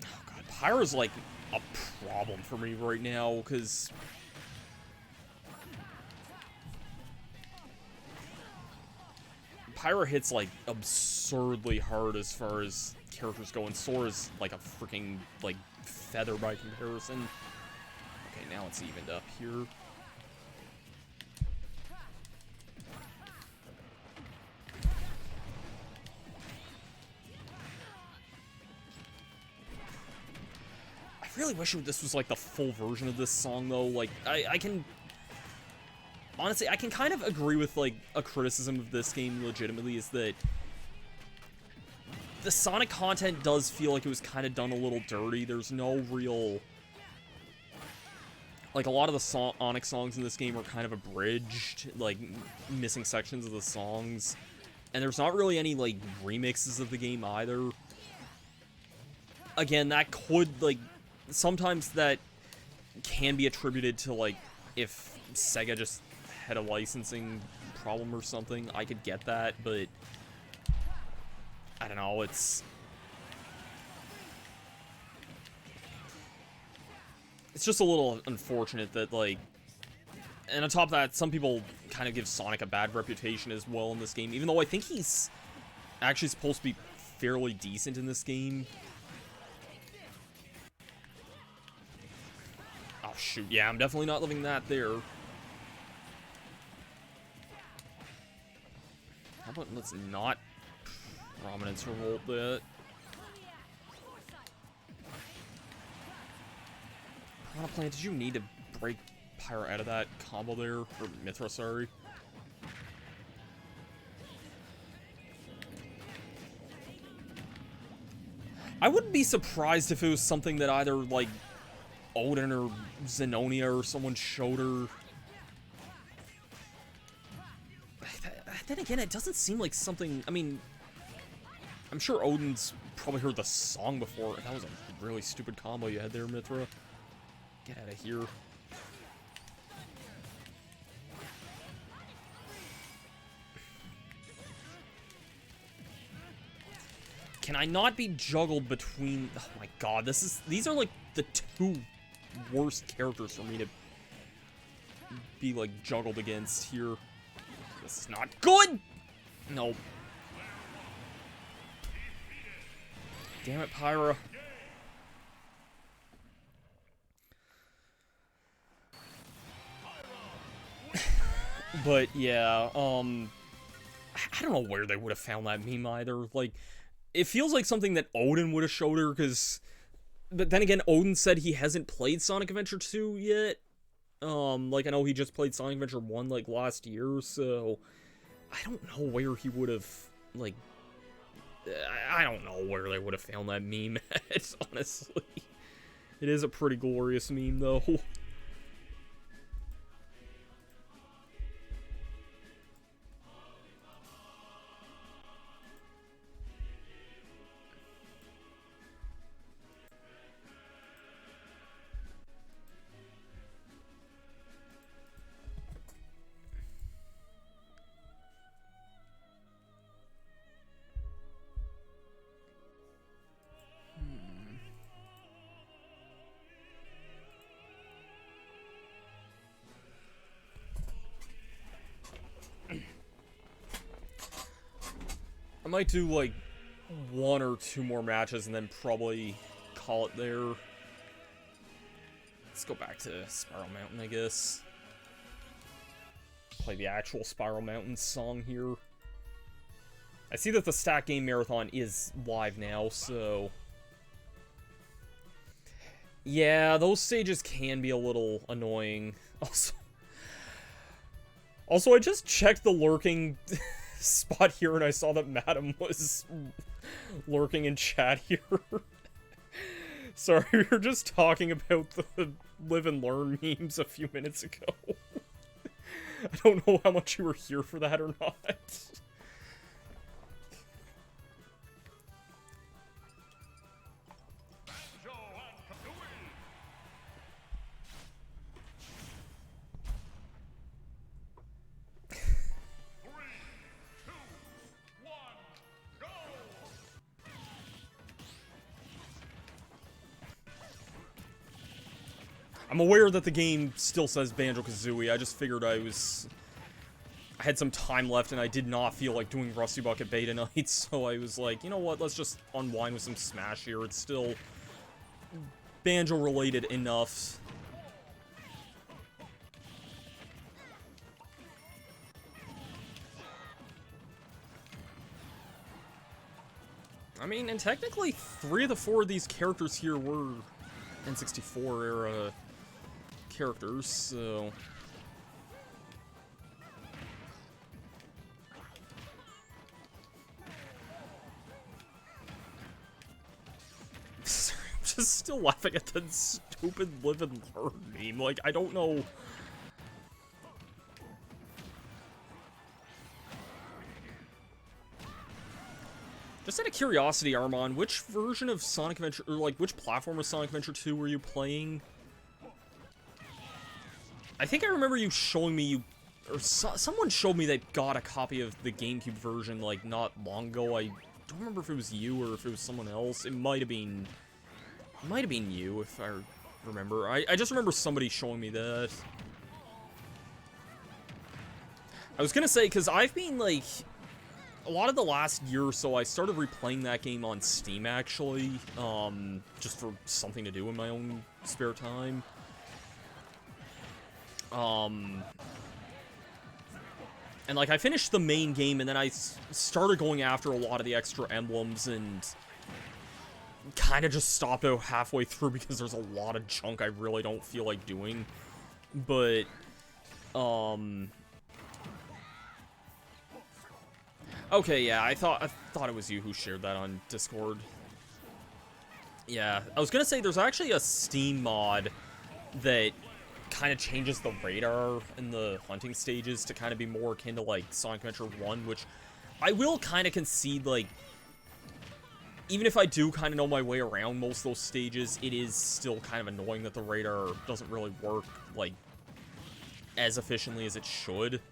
Oh god, Pyro's like a problem for me right now, because Pyro hits like absurdly hard as far as characters go, and Sora's like a freaking like feather by comparison. Okay, now it's evened up here. I really wish this was like the full version of this song though. Like I can honestly, I can kind of agree with like a criticism of this game legitimately, is that the Sonic content does feel like it was kind of done a little dirty. There's no real, like, a lot of the Sonic songs in this game are kind of abridged, like missing sections of the songs, and there's not really any like remixes of the game either. Again, that could, like, sometimes that can be attributed to, like, if Sega just had a licensing problem or something. I could get that, but I don't know, it's just a little unfortunate that, like, and on top of that, some people kind of give Sonic a bad reputation as well in this game, even though I think he's actually supposed to be fairly decent in this game. Oh, shoot, yeah, I'm definitely not living that there. How about let's not Prominence Revolt that. Piranha Plant, did you need to break Pyro out of that combo there? Or Mithra, sorry. I wouldn't be surprised if it was something that either, like, Odin or Zenonia or someone showed her. Then again, it doesn't seem like something, I mean, I'm sure Odin's probably heard the song before. That was a really stupid combo you had there, Mithra. Get out of here. Can I not be juggled between... Oh my god, these are like the two worst characters for me to be like juggled against here. This is not good! No. Damn it, Pyra. But yeah, I don't know where they would have found that meme either. Like, it feels like something that Odin would have showed her, because... But then again, Odin said he hasn't played Sonic Adventure 2 yet. Like, I know he just played Sonic Adventure 1, like, last year, so... I don't know where he would have, like... I don't know where they would have found that meme at, honestly. It is a pretty glorious meme, though. I might do, like, 1 or 2 more matches and then probably call it there. Let's go back to Spiral Mountain, I guess. Play the actual Spiral Mountain song here. I see that the Stack Game Marathon is live now, so... Yeah, those stages can be a little annoying. Also, I just checked the lurking... spot here, and I saw that Madam was lurking in chat here. Sorry, we were just talking about the live and learn memes a few minutes ago. I don't know how much you were here for that or not. I'm aware that the game still says Banjo-Kazooie. I just figured I had some time left and I did not feel like doing Rusty Bucket beta night, so I was like, you know what, let's just unwind with some Smash here. It's still Banjo-related enough. I mean, and technically, 3 of the 4 of these characters here were N64 era characters, so... Sorry, I'm just still laughing at that stupid live and learn meme. Like, I don't know... Just out of curiosity, Armand, which version of Sonic Adventure, or like, which platform of Sonic Adventure 2 were you playing? I think I remember you showing me, someone showed me they got a copy of the GameCube version, like, not long ago. I don't remember if it was you or if it was someone else. It might have been you, if I remember. I just remember somebody showing me that. I was gonna say, because I've been, like... A lot of the last year or so, I started replaying that game on Steam, actually, just for something to do in my own spare time. And, like, I finished the main game, and then I started going after a lot of the extra emblems, and kind of just stopped out halfway through because there's a lot of junk I really don't feel like doing. But, okay, yeah, I thought it was you who shared that on Discord. Yeah, I was gonna say there's actually a Steam mod that kind of changes the radar in the hunting stages to kind of be more akin to, like, Sonic Adventure 1, which I will kind of concede, like, even if I do kind of know my way around most of those stages, it is still kind of annoying that the radar doesn't really work, like, as efficiently as it should.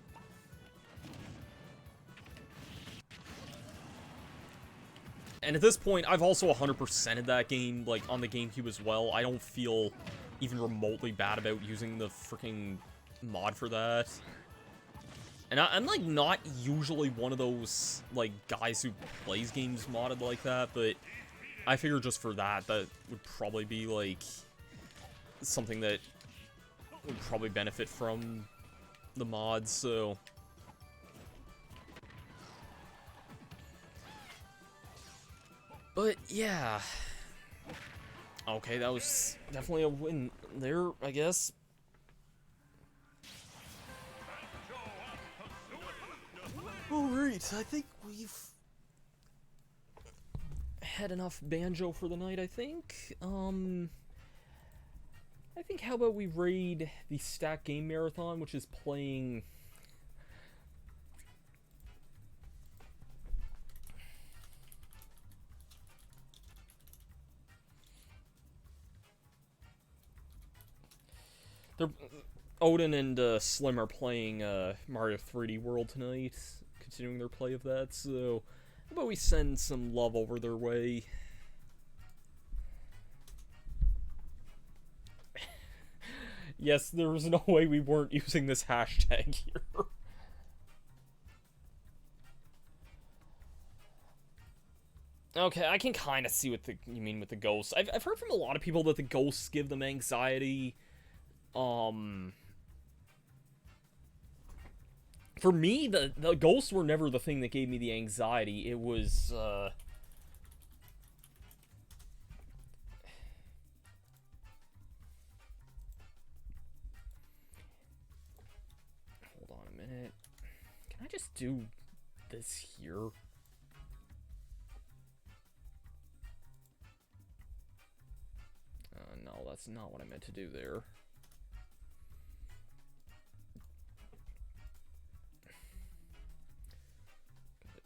And at this point, I've also 100%ed that game, like, on the GameCube as well. I don't feel even remotely bad about using the freaking mod for that. And I'm, like, not usually one of those, like, guys who plays games modded like that, but I figure just for that would probably be, like, something that would probably benefit from the mods, so... But, yeah. Okay, that was definitely a win there, I guess. Alright, I think we've had enough Banjo for the night, I think. I think how about we raid the Stack Game Marathon, which is playing... Odin and Slim are playing Mario 3D World tonight, continuing their play of that, so how about we send some love over their way? Yes, there was no way we weren't using this hashtag here. Okay, I can kind of see what you mean with the ghosts. I've heard from a lot of people that the ghosts give them anxiety. For me, the ghosts were never the thing that gave me the anxiety. It was, hold on a minute. Can I just do this here? No, that's not what I meant to do there.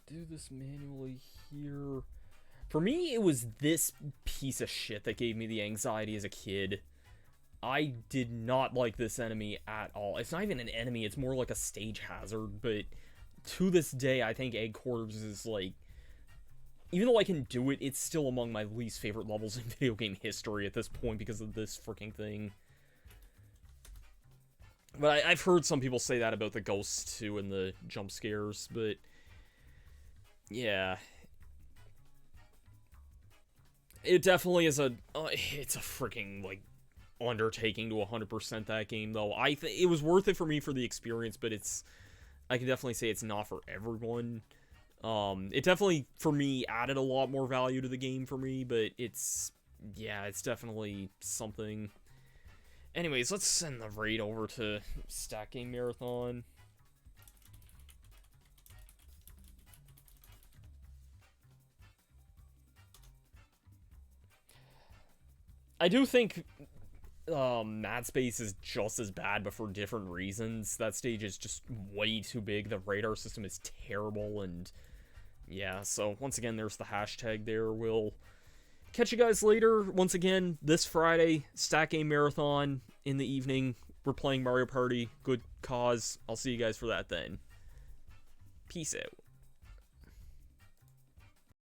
Do this manually here. For me, it was this piece of shit that gave me the anxiety as a kid. I did not like this enemy at all. It's not even an enemy, it's more like a stage hazard, but to this day, I think Egg Quarters is, like, even though I can do it, it's still among my least favorite levels in video game history at this point because of this freaking thing. But I've heard some people say that about the ghosts too and the jump scares, but yeah. It definitely is it's a freaking, like, undertaking to 100% that game, though. It was worth it for me for the experience, but I can definitely say it's not for everyone. It definitely, for me, added a lot more value to the game for me, but it's definitely something. Anyways, let's send the raid over to Stack Game Marathon. I do think Mad Space is just as bad, but for different reasons. That stage is just way too big. The radar system is terrible, and yeah, so once again, there's the hashtag there. We'll catch you guys later. Once again, this Friday, Stack Game Marathon in the evening. We're playing Mario Party. Good cause. I'll see you guys for that then. Peace out.